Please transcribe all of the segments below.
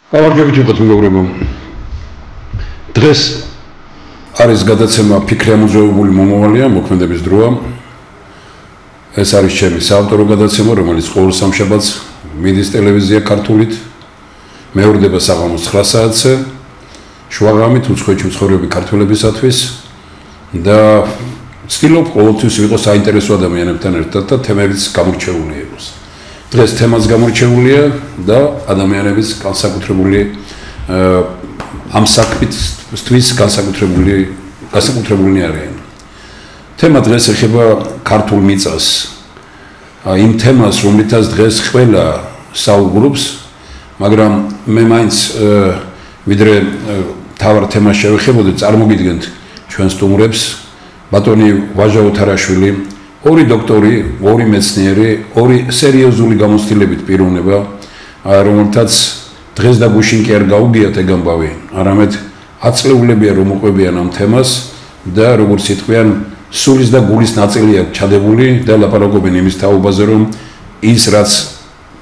გამარჯვებით მეგობრებო. დღეს არის გადაცემა ფიქრი ამოძრავებული მომავალია, მოქმედების დროა. ეს არის ჩემი საავტორო გადაცემა, რომელიც ყოველ სამშაბათს მიდის ტელევიზია ქართულით. მეორდება საღამოს 9 საათზე. შუაღამით უცხოეთში მცხოვრები ქართველებისათვის და ვცდილობ ყოველთვის ვიყო საინტერესო ადამიანებთან ერთად და თემებიც გამორჩეული იყოს. დღეს თემაც გამორჩეულია და ადამიანებიც განსაკუთრებული ამ საქმისთვის განსაკუთრებული არიან. თემა დღეს ეხება ქართულ მიწას. იმ თემას, რომლითაც დღეს ყველა საუბრობს, მაგრამ მე მაინც ვიდრე თავარ თემას შევეხებოდი, წარმოგიდგენთ ჩვენ სტუმრებს, ბატონი ვაჟა უთარაშვილი, ორი დოქტორი, ორი მეცნიერი, ორი სერიოზული გამოცდილებით პიროვნება, რომელთაც დღეს და გუშინ კი არ გაუგიათ ეგ ამბავი, არამედ აწლეულებია რომ უყვებიან ამ თემას და როგორც იტყვიან, სულის და გულის ნაწილი აქვს ჩადებული და ლაპარაკობენ იმის თაობაზე, რომ ის რაც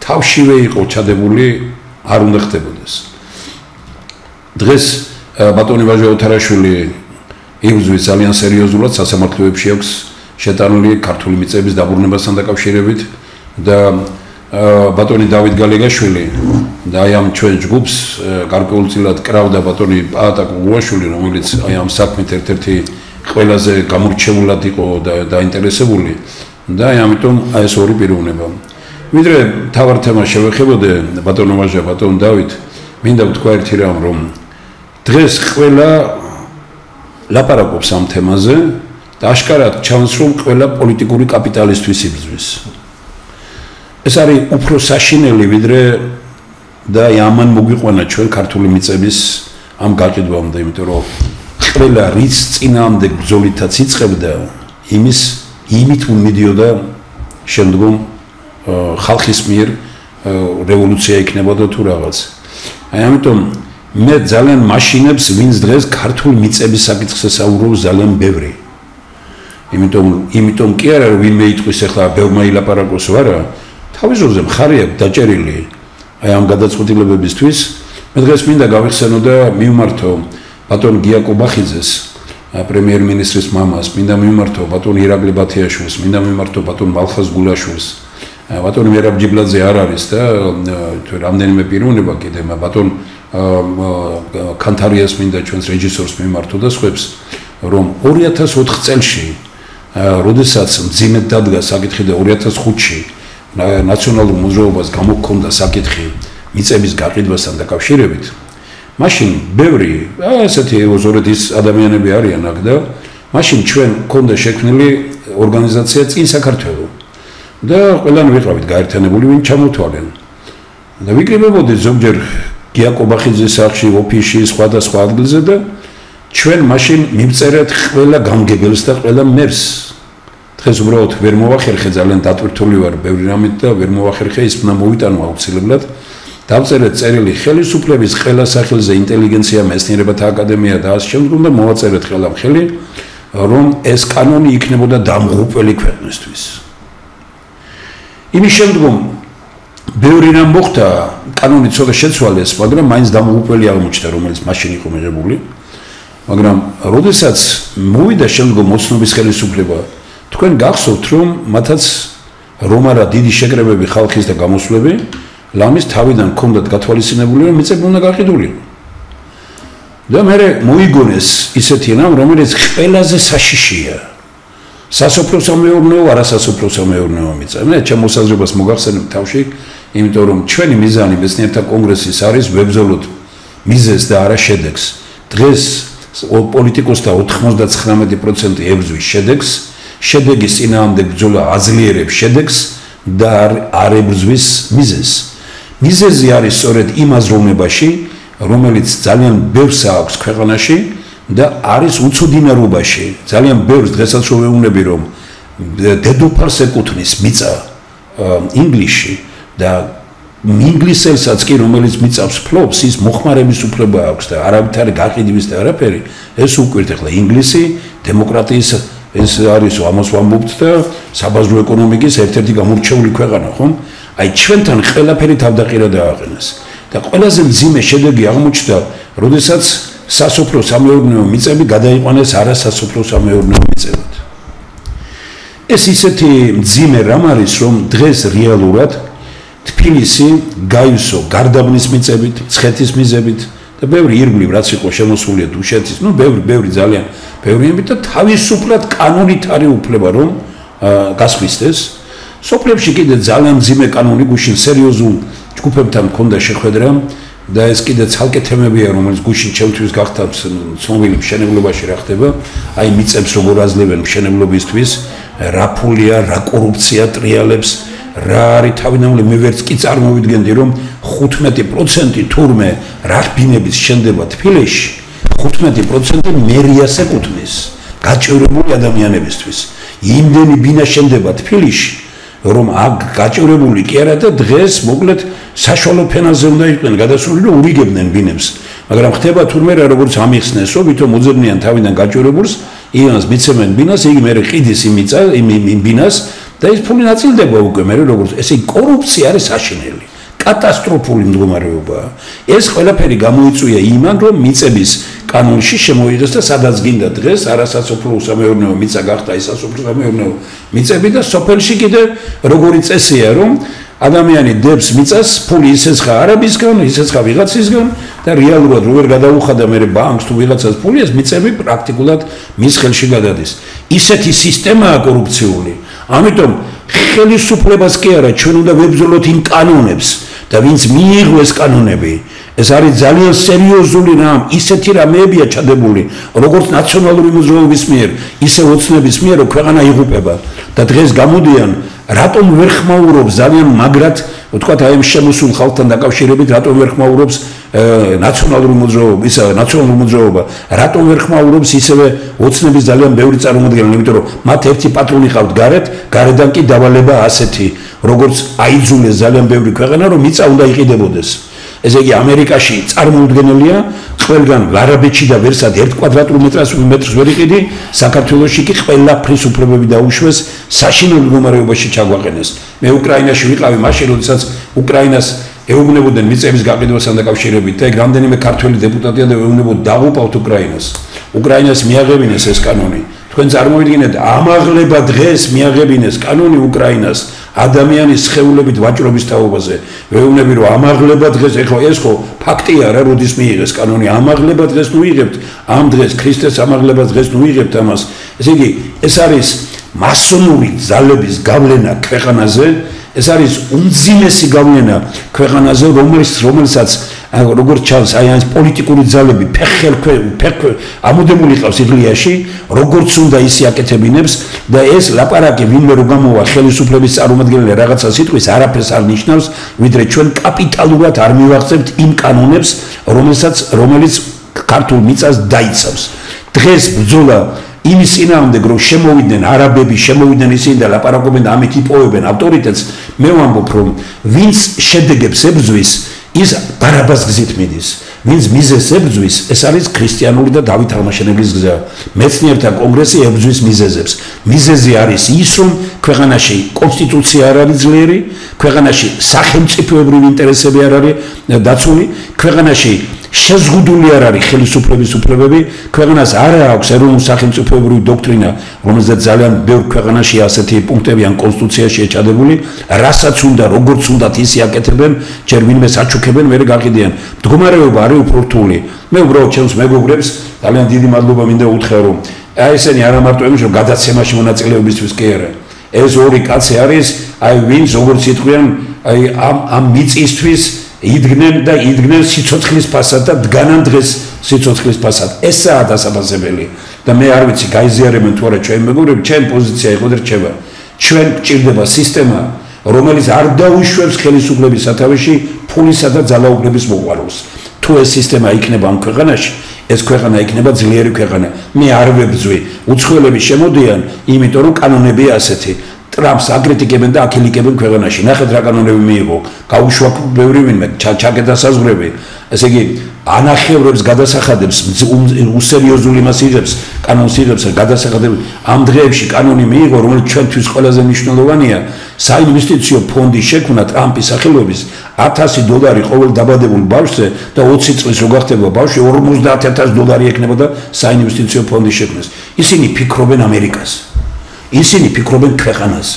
თავშივე იყო ჩადებული, არ უნდა ხდებოდეს. დღეს ბატონი ვაჟა უთარაშვილი იბრძვის ძალიან სერიოზულად სასამართლოებში აქვს შეტანილი ქართული მიწების დაბრუნებასთან დაკავშირებით და ბატონი დავით გალეგაშვილი და აი ამ ჩვენ ჯგუფს გარკვეულწილად კრავდა ბატონი პაატა კუგუაშვილი, რომელიც აი ამ საქმით ერთ-ერთი ყველაზე გამორჩეულად იყო და დაინტერესებული და აი ამიტომ აი ეს ორი პიროვნება. ვიდრე თავარ თემას შევეხებოდე ბატონო ვაჟა, ბატონ დავით, მინდა ვთქვა ერთი რამ, რომ დღეს ყველა ლაპარაკობს ამ თემაზე და აშკარად ჩანს, რომ ყველა პოლიტიკური კაპიტალისტვის იბრძვის. ეს არის უფრო საშინელი ვიდრე და ამან მოგვიყვანა ჩვენ ქართული მიწების ამ გაყიდვამდე, იმიტომ რომ ყველა რის წინააღმდეგ ბრძოლითაც იწყებდა, იმით მიდიოდა შემდგომ ხალხის მიერ რევოლუცია იქნებოდა თუ რაღაც. აი ამიტომ მე ძალიან მაშინებს, ვინც დღეს ქართული მიწების საკითხზე საუბრობს, ძალიან ბევრი. იმიტომ კი არა, რომ ვინმე იტყვის ახლა ბევრმა ილაპარაკოს ვარა, თავის ზოგზე მხარი აქვს დაჭერილი აი ამ გადაწყვეტილებებისთვის. მე დღეს მინდა გავიხსენო და მივმართო ბატონ გიაკო ბახიძეს, პრემიერ-მინისტრის მამას, მინდა მივმართო ბატონ ირაკლი ბათიაშვილს, მინდა მივმართო ბატონ მალხაზ გულაშვილს. ბატონ მერაბ ჯიბლაძე არ არის და რამდენიმე პიროვნება კიდე ბატონ კანთარიას მინდა ჩვენს რეჟისორს მიმართო და სხვებს, რომ 2004 წელში, როდესაც მძიმედ დადგა საკითხი და 2005-ში ნაციონალურ მოძრაობას გამოჰქონდა საკითხი მიწების გაყიდვასთან დაკავშირებით, მაშინ ბევრი ესეთი ოზორეთის ადამიანები არიან აქ და მაშინ ჩვენ გქონდა შექმნილი ორგანიზაცია წინ საქართველო და ყველანი ვიყავით გაერთიანებული, ვინ ჩამოთვალენ და ვიკრიბებოდით ზოგჯერ გიაკო ბახიძის სახლში, ოფისში, სხვადასხვა ადგილზე და ჩვენ მაშინ მივწერეთ ყველა გამგებელს და ყველა მერს. დღეს უბრალოდ ვერ მოვახერხე, ძალიან დატვირთული ვარ ბევრი რამით და ვერ მოვახერხე, ის უნდა მოვიტანო აუცილებლად. დავწერეთ წერილი ხელისუფლების ყველა სახელზე, ინტელიგენცია, მეცნიერებათა აკადემია და ასე შემდეგ და მოვაწერეთ ხელახელი, რომ ეს კანონი იქნებოდა დამღუპველი ქვეყნისთვის. იმის შემდგომ ბევრი რამ მოხდა, კანონი ცოტა შეცვალეს, მაგრამ მაინც დამღუპველი აღმოჩნდა, რომელიც მაშინ იყო მიღებული. მაგრამ როდესაც მოვიდა შემდგომ ოცნობის ხელისუფლება, თქვენ გახსოვთ, რომ მათაც რომ არა დიდი შეკრებები ხალხის და გამოსვლები, ლამის თავიდან ჰქონდათ გათვალისწინებული, რომ მიწები უნდა გაყიდულიყო. და მერე მოიგონეს ისეთი რამ, რომელიც ყველაზე საშიშია. სასოფლო-სამეურნეო, არასასოფლო-სამეურნეო მიწა. მე ჩემ მოსაზრებას მოგახსენებ თავში, იმიტომ რომ ჩვენი მიზანი მეცნიერთა კონგრესის არის ვებრძოლოთ მიზეზს და არა შედეგს. დღეს პოლიტიკოსთა 99% ებრძვის შედეგს, შედეგის წინააღმდეგ ბრძოლა აძლიერებს შედეგს და არ ებრძვის მიზეზს. მიზეზი არის სწორედ იმ აზროვნებაში, რომელიც ძალიან ბევრს აქვს ქვეყანაში და არის უცოდინარობაში. ძალიან ბევრს დღესაც რო ვეუბნები, რომ დედოფალს ეკუთვნის მიწა ინგლისში და ინგლისელსაც კი, რომელიც მიწავს ფლობს, ის მოხმარების უფლება აქვს და არავითარი გაყიდვის და არაფერი, ეს უკვირთ ახლა ინგლისი დემოკრატიის ეს არის ამას ვამბობთ და საბაზრო ეკონომიკის ერთ-ერთი გამორჩეული ქვეყანა, ხომ? აი ჩვენთან ყველაფერი თავდაყირა დააყენეს. და ყველაზე მძიმე შედეგი აღმოჩნდა, როდესაც სასოფლო სამეურნეო მიწები გადაიყვანეს არასასოფლო სამეურნეო მიწებად. ეს ისეთი მძიმე რამ არის, რომ დღეს რეალურად თბილისი გაივსო გარდაბნის მიწებით, მცხეთის მიზებით და ბევრი ირგვლივ რაც იყო შემოსულია დუშეთის, ბევრი ძალიან ბევრიებით და თავისუფლად კანონით არის უფლება რომ გასხვისდეს. სოფლებში კიდე ძალიან მძიმე კანონი გუშინ სერიოზულ ჯგუფებთან მქონდა შეხვედრა და ეს კიდე ცალკე თემებია, რომელიც გუშინ ჩემთვის გახდა ცნობილი მშენებლობაში რა ხდება, აი მიწებს როგორ აძლევენ მშენებლობისთვის, რა ფულია, რა კორუფცია ტრიალებს, რა არის თავიდანვე მე ვერც კი წარმოვიდგენდი რომ 15% თურმე რახბინების შენდება თბილისში 15% მერიას ეკუთვნის გაჭირებული ადამიანებისთვის. იმდენი ბინა შენდება თბილისში რომ აქ გაჭირებული კი არა და დღეს მოკლედ საშუალო ფენაზე უნდა იყვნენ გადასული რომ ურიგებდნენ ბინებს. მაგრამ ხდება თურმე რა როგორც ამიხსნესო, ვითომ მოძებნიან თავიდან გაჭირებულს, იანს მიცემენ ბინას, იგი მე ყიდის იმ ბინას და ეს ფული ნაწილდება უკვე მე როგორც ესე კორუფცია არის საშინელი. კატასტროფული მდგომარეობაა. ეს ყველაფერი გამოიწვია იმან, რომ მიწების კანონში შემოვიდეს და სადაც გინდა დღეს არასასოფლო სამეურნეო მიწა გახდა ის სასოფლო სამეურნეო მიწები და სოფელში კიდე როგორი წესია, რომ ადამიანი დებს მიწას, ფული ისეცხა არაბისგან, ისეცხა ვიღაცისგან და რეალურად როგორ გადაუხადა მე ბანკს თუ ვიღაცას ფული, ეს მიწები პრაქტიკულად მის ხელში გადადის. ისეთი სისტემაა კორუფციული. ამიტომ ხელისუფლებას კი არა, ჩვენ უნდა ვებრძოლოთ იმ კანონებს და ვინც მიიღო ეს კანონები, ეს არის ძალიან სერიოზული რამ, ისეთი რამეებია ჩადებული, როგორც ნაციონალური მოძრაობის მიერ, ისე ოცნების მიერ, რომ ქვეყანა იღუპება და დღეს გამოდიან, რატომ ვერ ხმაურობს ძალიან მაგრად, ვთქვათ, აი ამ შემოსულ ხალხთან დაკავშირებით, რატომ ვერ ხმაურობს ნაციონალური მოძრაობა, რატომ ვერ ხმაურობს ისევე ოცნების ძალიან ბევრი წარმომადგენელი, იმიტომ რომ მათ ერთი პატრონი ყავთ გარედან კი დავალება ასეთი, როგორც აიძულეს ძალიან ბევრი ქვეყანა, რომ მიწა უნდა იყიდებოდეს. ესე იგი ამერიკაში წარმოუდგენელია, ყველგან არაბეთში და ვერსად 1 კვადრატულ მეტრს ვერ იყიდი, საქართველოში კი ყველაფრის უფლებები დაუშვეს, საშინელ მდგომარეობაში ჩაგვაყენეს. მე უკრაინაში ვიყავი მაშინ, როდესაც უკრაინას ეუბნებოდნენ მიწების გაყიდვასთან დაკავშირებით და ეგ რამდენიმე ქართველი დეპუტატია და ეუბნებოდ დაღუპავთ უკრაინას. უკრაინას მიაღებინეს ეს კანონი. თქვენ წარმოვიდგინეთ, ამაღლება დღეს მიაღებინეს კანონი უკრაინას ადამიანის სხეულებით ვაჭრობის თაობაზე. ვეუბნები რომ ამაღლება დღეს, ეხლა ეს ხო ფაქტია რა, როდის მიიღეს კანონი, ამაღლება დღეს ნუ იღებთ, ამ დღეს ქრისტეს ამაღლება დღეს ნუ იღებთ ამას. ესე იგი, ეს არის მასონური ძალების გავლენა ქვეყანაზე, ეს არის უმძიმესი გავლენა ქვეყანაზე, რომელსაც როგორც ჩანს, აი ეს პოლიტიკური ძალები ამოდებული ყავს იღლიაში, როგორც უნდა ისი აკეთებინებს და ეს ლაპარაკი ვინმე რო გამოვა ხელისუფლების წარმომადგენელი რაღაცა სიტყვის არაფერს არ ნიშნავს, ვიდრე ჩვენ კაპიტალურად არ მივახცევთ იმ კანონებს, რომელიც ქართულ მიწას დაიცავს. დღეს ბრძოლა იმის წინააღმდეგ რომ შემოვიდნენ არაბები, შემოვიდნენ ისინი და ლაპარაკობენ და ამით იპოვებენ ავტორიტეტს, მე ვამბობ რომ ვინც შედეგებს ებრძვის, ის ბარაბას გზით მიდის. ვინც მიზეზს ებრძვის, ეს არის ქრისტიანული და დავით აღმაშენებლის გზა. მეცნიერთა კონგრესი ებრძვის მიზეზებს. მიზეზი არის ის, რომ ქვეყანაში კონსტიტუცია არ არის ძლიერი, ქვეყანაში სახელმწიფოებრივი ინტერესები არ არის დაცული, ქვეყანაში შეზღუდული არ არის ხელისუფლების უფლებები, ქვეყანას არ აქვს ეროვნულ სახელმწიფოებრივი დოქტრინა, რომელზეც ძალიან ბევრ ქვეყანაში ასეთი პუნქტები ან კონსტიტუციაში ჩადებული, რასაც უნდა, როგორც უნდათ ისე აკეთებენ, ჯერ ვინმე საჩუქებენ, მერე გაყიდიან. მდგომარეობა არის უფრო რთული. მე უბრალოდ ჩემს მეგობრებს ძალიან დიდი მადლობა მინდა უთხრა, რომ აი ესენი არა მარტო იმის, რომ გადაცემაში მონაწილეობისთვის კი არა. ეს ორი კაცი არის, აი ვინც როგორც იტყვიან, აი ამ მიწისთვის იდგნენ სიცოცხლის ფასად და დგანან დღეს სიცოცხლის ფასად. ესაა დასაბაზებელი და მე არ ვიცი გაიზიარებენ თუ არა ჩვენ მეგობრები, ჩემ პოზიცია იყო და რჩება. ჩვენ გჭირდება სისტემა, რომელიც არ დაუშვებს ხელისუფლების სათავეში ფულისა და ძალაუფლების მოყვარულს. თუ ეს სისტემა იქნება ამ ქვეყანაში, ეს ქვეყანა იქნება ძლიერი ქვეყანა. მე არ ვებძვი, უცხოელები შემოდიან, იმიტომ რომ კანონებია ასეთი. ტრამპს აკრიტიკებენ და აკილიკებენ ქვეყანაში. ნახეთ რა კანონები მიიღო. გაუშვა ბევრი ვინმე ჩაკეტა საზღვრები. ესე იგი ანახევრებს გადასახადებს უსერიოზული მასირებს კანონს იღებს გადასახადებს ამ დღეებში კანონი მიიღო რომელიც ჩვენთვის ყველაზე მნიშვნელოვანია საინვესტიციო ფონდი შექმნა ტრამპის სახელობის $1000 ყოველ დაბადებულ ბავშვზე და 20 წლის რო გახდება ბავშვი $50,000 ექნებოდა საინვესტიციო ფონდის შექმნას. ისინი ფიქრობენ ამერიკას. ისინი ფიქრობენ ქვეყანას.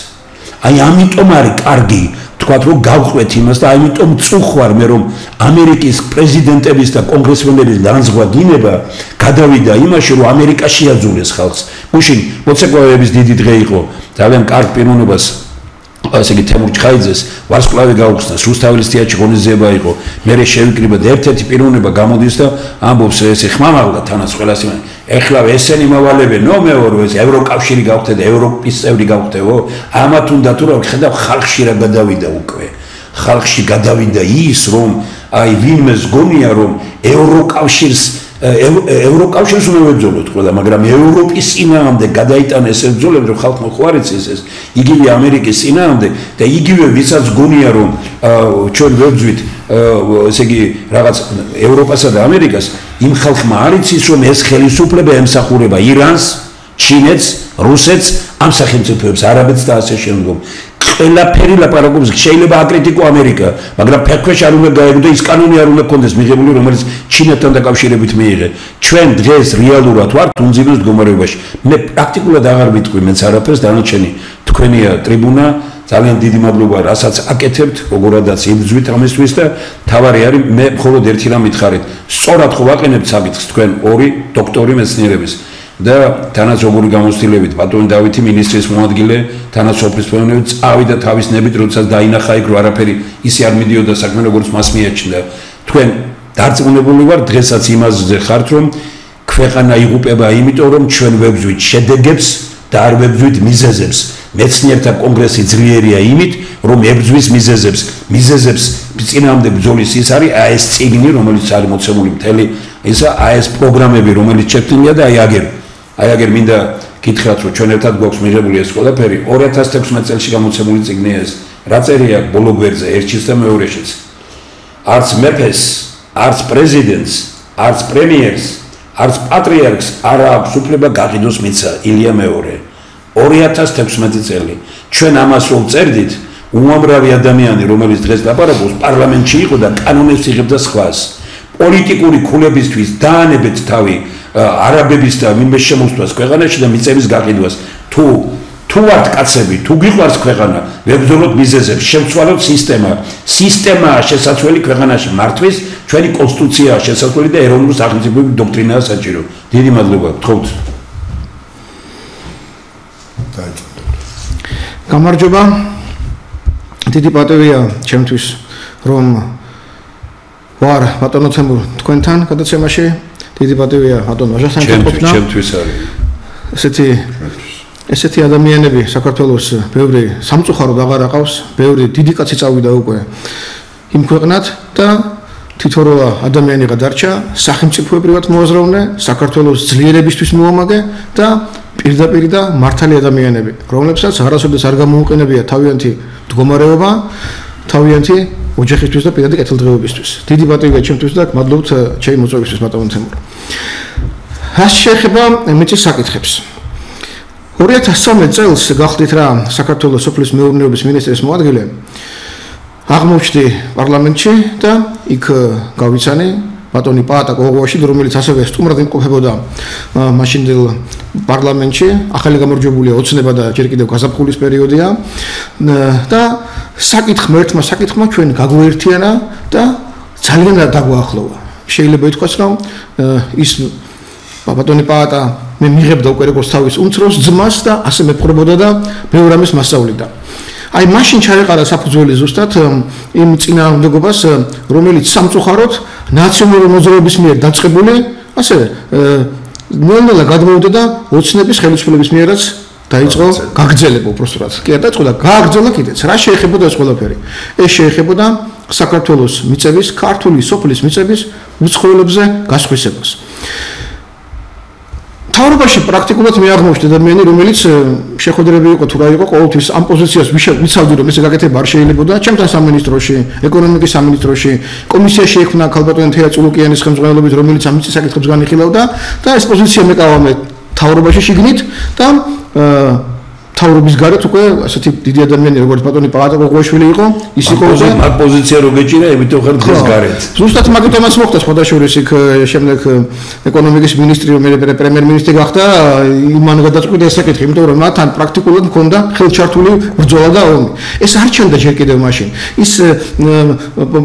აი ამიტომ არის კარგი თქვათ რომ გავყვეთ იმას და ამიტომ წუხვარ მე რომ ამერიკის პრეზიდენტების და კონგრესმენების განზღვა დინება გადავიდა იმაში რომ ამერიკა შეაძულეს ხალხს. გუშინ მოცეკვავეების დიდი დღე იყო ძალიან კარგ პიროვნებას ასე იგი თემურ ჩხაიძეს ვარსკვლავი გაუხსნეს რუსთაველის თეატრში ღონისძიება იყო მე შევიკრიბა და ერთ-ერთი პიროვნება გამოდის და ამბობს ესე ხმამაღლა თანაც ყველას იმან ეხლა ესენი მოვალებენ ნო მეორე ეს ევროკავშირი გავხდე და ევროპის წევრი გავხდეო ამათ უნდა თუ რა ხედავ ხალხში რა გადავიდა უკვე ხალხში გადავიდა ის რომ აი ვინმეს გონია რომ ევროკავშირს ევროკავშირს უნდა ვებრძოლოთ ყველა მაგრამ ევროპის წინააღმდეგ გადაიტანა ეს ბრძოლები რომ ხალხმა ხوارიცის ეს იგივე ამერიკის წინააღმდეგ და იგივე ვისაც გონია რომ ჩვენ ვებრძვით ესე იგი რაღაც ევროპასა და ამერიკას იმ ხალხმა არ იცის რომ ეს ხელისუფლება ემსახურება ირანს, ჩინეთს, რუსეთს, ამ სახელმწიფოებს, არაბეთს და ასე შემდგომ. ყველაფერი ლაპარაკობს შეიძლება აკრიტიკო ამერიკა, მაგრამ ფეხქვეშ არ უნდა გაეგდო ის კანონი არ უნდა კონდეს მიღებული რომელიც ჩინეთთან დაკავშირებით მიიღე. ჩვენ დღეს რეალურად ვართ უნძიმეს მდგომარეობაში. მე პრაქტიკულად აღარ ვიტყვი მეც არაფერს დანარჩენი თქვენია ტრიბუნა ძალიან დიდი მადლობა რასაც აკეთებთ როგორადაც იბრძვით ამისთვის და თავარი არის მე მხოლოდ ერთი რამ მითხარით სწორად ხო ვაყენებთ საკითხს თქვენ ორი დოქტორი მეცნიერების და თანაც როგორი გამოცდილებით ბატონი დავითი მინისტრის მოადგილე თანაც სოფლის მეურნეობით წავიდა თავის ნებით როდესაც დაინახა იქ რომ არაფერი ისე არ მიდიოდა საქმე როგორც მას მიაჩნდა თქვენ დარწმუნებული ვარ დღესაც იმაზე ხართ რომ ქვეყანა იღუპება იმიტომ რომ ჩვენ ვებძვით შედეგებს და არ ვებძვით მიზეზებს მეცნიერთა კონგრესი ძლიერია იმით რომ ებძვის მიზეზებს წინააღმდეგ ბრძოლის ის არის აი ეს წიგნი რომელიც არის მოცემული მთელი ისა აი ეს პროგრამები რომელიც შექმნილია და აი აგერ მინდა გითხრათ რომ ჩვენ ერთად გვაქვს მიღებული ეს ყველაფერი 2016 წელს გამოცემული წიგნია ეს რა წერია ბოლო გვერდზე ერთშიც და მეორეშიც არც მეფეს არც პრეზიდენტს არც პრემიერს არც პატრიარქს არ აქვს უფლება გაყიდოს მიცა ილია მეორე 2016 წელი ჩვენ ამას რომ წერდით უამრავი ადამიანი რომელიც დღეს ლაპარაკობს პარლამენტში იყო და კანონებს იღებდა სხვას პოლიტიკური ქულებისთვის დაანებეთ თავი არაბების და ვინმე შემოსვლას ქვეყანაში და მიწების გაყიდვას თუ ვართ კაცები თუ გიყვარს ქვეყანა ვებრძოლოთ მიზეზებს შევცვალოთ სისტემაა შესაძლებელი ქვეყანაში მართვის ჩვენი კონსტიტუციაა შესაძლებელი და ეროვნული სახელმწიფოების დოქტრინაა საჭირო დიდი მადლობა გთხოვთ გამარჯობა დიდი პატივია ჩემთვის რომ ვარ ბატონო თემურ თქვენთან გადაცემაში დიდი პატივია ბატონო ვაჟასთან ყოფნა ჩემთვის არის ესეთი ადამიანები საქართველოს ბევრი სამწუხაროდ აღარ აყავს ბევრი დიდი კაცი წავიდა უკვე იმ ქვეყნად და თითოეულ ადამიანი გადარჩა სახელმწიფოებრივად მოაზროვნე საქართველოს ძლიერებისთვის მოამაგე და პირდაპირ და მართალი ადამიანები რომლებსაც არასოდეს არ გამოუყენებია თავიანთი მდგომარეობა თავიანთი ოჯახისთვის და პირადი კეთილდღეობისთვის დიდი პატივია ჩემთვის და მადლობთ ჩემი მოწვევისთვის ბატონო თემურ რაც შეეხება მიწის საკითხებს 2013 წელს გახდით რა საქართველოს სოფლის მეურნეობის მინისტრის მოადგილე აღმოჩნდი პარლამენტში და იქ გავიცანი ბატონი პაატა კოგოვაში რომელიც ასევე სტუმრად იმყოფებოდა მაშინდელ პარლამენტში ახალი გამარჯვებულია ოცნება და ჯერ კიდევ გაზაფხულის პერიოდია და საკითხმა ჩვენ გაგვეერთიანა და ძალიან დაგვაახლოვა შეიძლება ითქვას რომ ის ბატონი პაატა მე მიღებდა უკვე როგორც თავის უმცროს ძმას და ასე მეფხრებოდა და ბევრ ამის მასწავლიდა აი მაშინ ჩაეყარა საფუძველი ზუსტად იმ წინააღმდეგობას რომელიც სამწუხაროდ ნაციონალური მოძრაობის მიერ დაწყებული ასე ნელ-ნელა გადმოვიდა და ოცნების ხელისუფლების მიერაც დაიწყო გაგრძელება უბრალოდ კი არ დაიწყო და გააგრძელა კიდეც რა შეეხებოდა ეს ყველაფერი ეს შეეხებოდა საქართველოს მიწების ქართული სოფლის მიწების უცხოელებზე გასხვისებას მთავრობაში პრაქტიკულად მე აღმოჩნდა ადამიანი, რომელიც შეხვედრები იყო თუ რა იყო, ყოველთვის ამ პოზიციას ვიცავდი, რომ ესე გაკეთება არ შეიძლებოდა. ჩემთან სამინისტროში, ეკონომიკის სამინისტროში, კომისიაში ექვნა ქალბატონი თეა წულუკიანის ხელმძღვანელობით, რომელიც ამ საკითხებს განიხილავდა და ეს პოზიცია მეკავა მე მთავრობაში შიგნით და თავრობის გარეთ უკვე ასეთი დიდი ადამიანი როგორც ბატონი პალატა გოგოშვილი იყო, ის იყო და მაგ პოზიცია რო გეჭირა, ემიტომ ხარ დღეს გარეთ. ზუსტად მაგიტომაც მოხდა სხვადასხვა იქ შემდეგ ეკონომიკის მინისტრი მე პრემიერ-მინისტრი გახდა, იმან გადაწყვიტა ეს საკითხი, იმიტომ რომ მათთან პრაქტიკულად მქონდა ხელჩართული ბრძოლა და ომი. ეს არ ჩანდა ჯერ კიდევ მაშინ. ის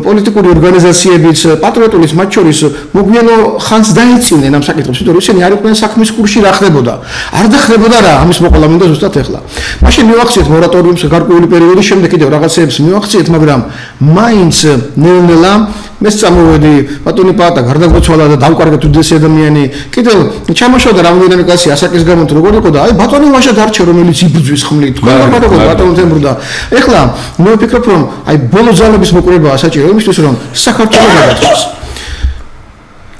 პოლიტიკური ორგანიზაციებიც, პატრიოტულის მათ შორის მოგვიანო ხანს დაეწინნენ ამ საკითხებს, იმიტომ რომ ისინი არ იყვნენ საქმის კურსში რა ხდებოდა. არ დახდებოდა რა, ამის მოყოლა მინდა ზუსტად ეხლა. მაშინ მივახციეთ მორატორიუმს გარკვეული პერიოდის შემდეგ კიდევ რაღაცეებს მივახციეთ, მაგრამ მაინც ნელ-ნელა მე წამოვედი ბატონი პაატა გარდაგვეცვალა და დავკარგეთ უდიდესი ადამიანი. კიდევ ჩამოშორდა რამდენიმე კაცი ასაკის გამო თუ როგორ იყო და აი ბატონი ვაშა დარჩა რომელიც იბრძვის ხმლით. ბატონი თემბრდა. ეხლა მე ვფიქრობ რომ აი ბოლო ძალების მოკრებაა საჭირო იმისთვის რომ საქართველოს გადაჭრეს.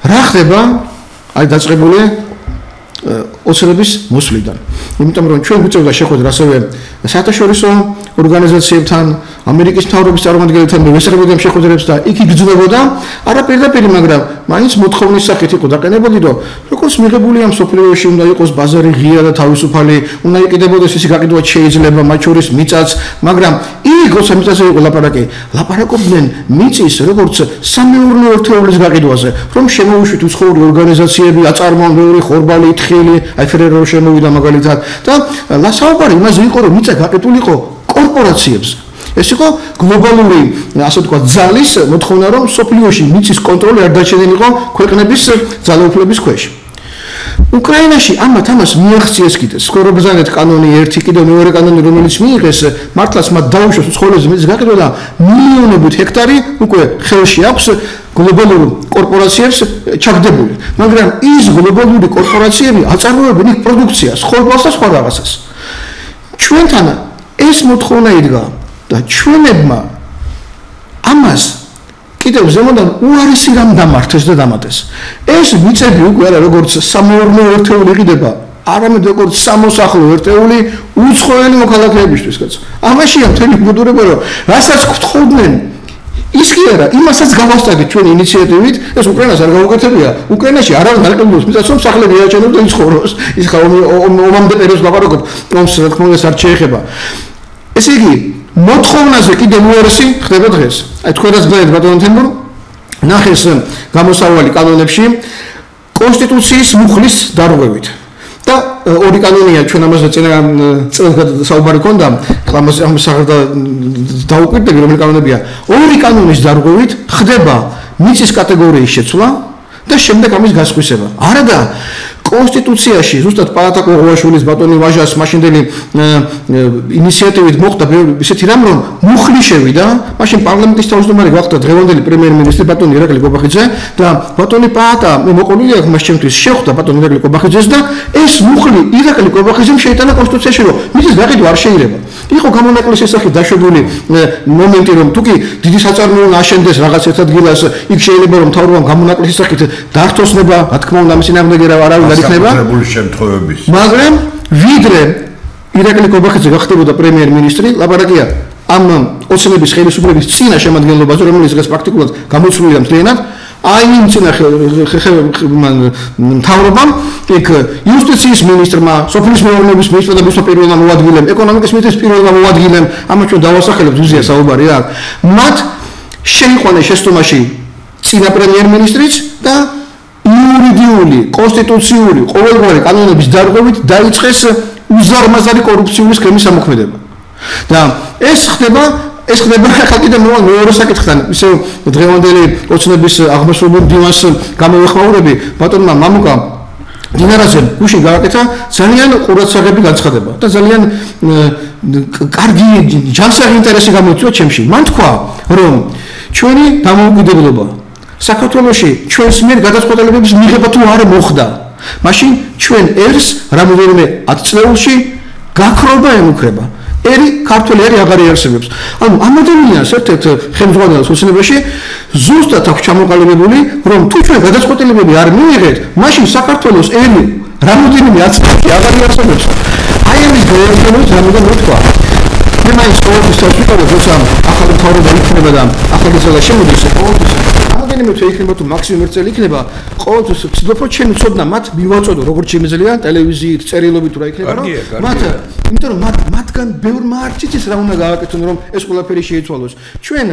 რა ხდება? აი დაწყებული ოცნების მოსვლიდან. იმიტომ რომ ჩვენ გვიწევდა შეხვედრა ასევე საერთაშორისო ორგანიზაციებთან, ამერიკის მთავრობის წარმომადგენლებთან, ვესწრებოდი ამ შეხვედრებს და იქ იგრძნობოდა არა პირდაპირ, მაგრამ მაინც მოთხოვნის სახით იყო დაყენებული, რომ როგორც მიღებული ამ სოფლიოში უნდა იყოს ბაზარი ღია და თავისუფალი, უნდა იყიდებოდეს ისი გაყიდვაც შეიძლება, მათ შორის მიწაც, მაგრამ იქ როცა მიწაზე იყო ლაპარაკი, ლაპარაკობდნენ მიწის როგორც სამეურნეო ერთეულის გაყიდვაზე, რომ შემოუშვით უცხოური ორგანიზაციები, აწარმოონ მეორე ხორბალი, თხილი, აი ფერერო შემოვიდა მაგალითად და ლასაუბარი იმაზე იყო, რომ მიწა გაყიდულიყო კორპორაციებს. ეს იყო გლობალური, ასე ვთქვათ, ძალის მოთხოვნა, რომ სოფლიოში მიწის კონტროლი არ დაჩენილიყო ქვეყნების ძალაუფლების ქვეშ. უკრაინაში ამას მიაღწიეს კიდე სქორობზანეთ კანონი ერთი კიდევ მეორე კანონი რომელიც მიიღეს მართლაც მათ დაუშვეს უცხოელების მიწის გაყიდვა და მილიონობით ჰექტარი უკვე ხელში აქვს გლობალურ კორპორაციებს ჩაგდებული, მაგრამ ის გლობალური კორპორაციები აწარმოებენ იქ პროდუქციას, ხორბალს და სხვა რაღაცას. ჩვენთან ეს მოთხოვნა იდგა და ჩვენებმა ამას კიდევ ზემოდან უარესი რამ დამართეს და დამატეს. ეს მიწები უკვე არა როგორც სამეურნეო ერთეული იყიდება, არამედ როგორც სამოსახლო ერთეული უცხოელი მოქალაქეებისთვის, კაცო. ამაშია მთელი ბუდურება, რომ რასაც გთხოვდნენ ის კი არა, იმასაც გავასწადეთ ჩვენი ინიციატივით, ეს უკრაინას არ გაუკეთებია. უკრაინაში არ არის დაკლებულს მიწას, რომ სახლები ეაჩენოს და იცხოვროს. ის ხა ომამდე პერიოდს ლაპარაკობ, ომს რა თქმა უნდა არ შეეხება. ესე იგი, მოთხოვნაზე კიდევ უარესი ხდება დღეს. აი თქვენაც გძლებთ ბატონო თემურ, ნახეს გამოსავალი კანონებში კონსტიტუციის მუხლის დარღვევით. და ორი კანონია ჩვენ ამაზე წელს საუბარი ქონდა, ამ სახალხო დაუკვირდები რომელი კანონებია. ორი კანონის დარღვევით ხდება მიწის კატეგორიის შეცვლა და შემდეგ ამის გასხვისება. არა და კონსტიტუციაში ზუსტად პალატა გოგოაშვილის ბატონი ვაჟას მაშინდელი ინიციატივით მოხდა ისეთი რამ რომ მუხლი შევიდა, მაშინ პარლამენტის თავმჯდომარე გახდა დღევანდელი პრემიერ-მინისტრი ბატონი ირაკლი კობახიძე და ბატონი პალატა მე მოყოლილი აქვს მას ჩემთვის შეხვდა ბატონი ირაკლი კობახიძეს და ეს მუხლი ირაკლი კობახიძემ შეიტანა კონსტიტუციაში რომ მიწის გაყიდვა არ შეიძლება. იყო გამონაკლისის შესახებ დაშვებული მომენტი რომ თუკი დიდი საწარმოო აშენდეს რაღაც ერთ ადგილას, იქ შეიძლება რომ მთავრობამ გამონაკლისის შესახებ დართოსნება, რა თქმა უნდა, მის წინააღმდეგ არავინ არ იქნება. მაგრამ ვიდრე ირაკლი კობახიძე გახდებოდა პრემიერ-მინისტრი, ლაპარაკია ამ ოცნების ხელისუფლების წინა შემადგენლობაზე, რომელიც დღეს პრაქტიკულად გამოცვლილია მთლიანად, აი იმ წინა მთავრობამ, იქ იუსტიციის მინისტრმა, სოფლის მეურნეობის მინისტრმა და მისმა პირველმა მოადგილემ, ეკონომიკის მინისტრის პირველმა მოადგილემ, ამათ ჩვენ დავასახელებთ უზია საუბარი აქ, მათ შეიყვანეს შეცდომაში წინა პრემიერ-მინისტრიც და იურიდიული, კონსტიტუციური, ყოველგვარი კანონების დარღვევით დაიწყეს უზარმაზარი კორუფციული სქემის ამოქმედება. და ეს ხდება ახლა კიდევ მეორე საკითხთან, ისე დღევანდელი ოცნების აღმასრულებელ დინას გამოვეხმაურები, ბატონმა მამუკა დინარაძემ გუშინ გააკეთა ძალიან ყურადსაღები განცხადება და ძალიან კარგი ჯანსაღი ინტერესი გამოიწვია ჩემში. მან თქვა, რომ ჩვენი დამოუკიდებლობა საქართველოში ჩვენს მიერ გადაწყვეტილებების მიღება თუ არ მოხდა, მაშინ ჩვენ ერს რამოდენიმე 10 წლებში გაქრობა ემუქრება. ერი ქართველი ერი აღარ იარსებებს. ანუ ამ ადამიანს ერთ-ერთ ხელმძღვანელს ოცნებაში ზუსტად აქვს ჩამოყალიბებული, რომ თუ ჩვენ გადაწყვეტილებები არ მიიღეთ, მაშინ საქართველოს ერი რამოდენიმე აცილებში აღარ იარსებებს. აი ამის გაერთიანებას რამოდენ მოთქვა. მე მაინც ყოველთვის ვიყავ, როცა ახალი მთავრობა იქნება და ახალი ძალა შემოდის, ყოველთვის რამოდენიმე თვე იქნება თუ მაქსიმუმ 1 წელი იქნება, ყოველთვის ვცდილობ რომ ჩემი ცოდნა მათ მივაწოდო, როგორც შემიძლია ტელევიზიით, წერილობით რა იქნება, რომ მათ, იმიტომ რომ მათგან ბევრმა არ იცის რა უნდა გააკეთონ, რომ ეს ყველაფერი შეიცვალოს. ჩვენ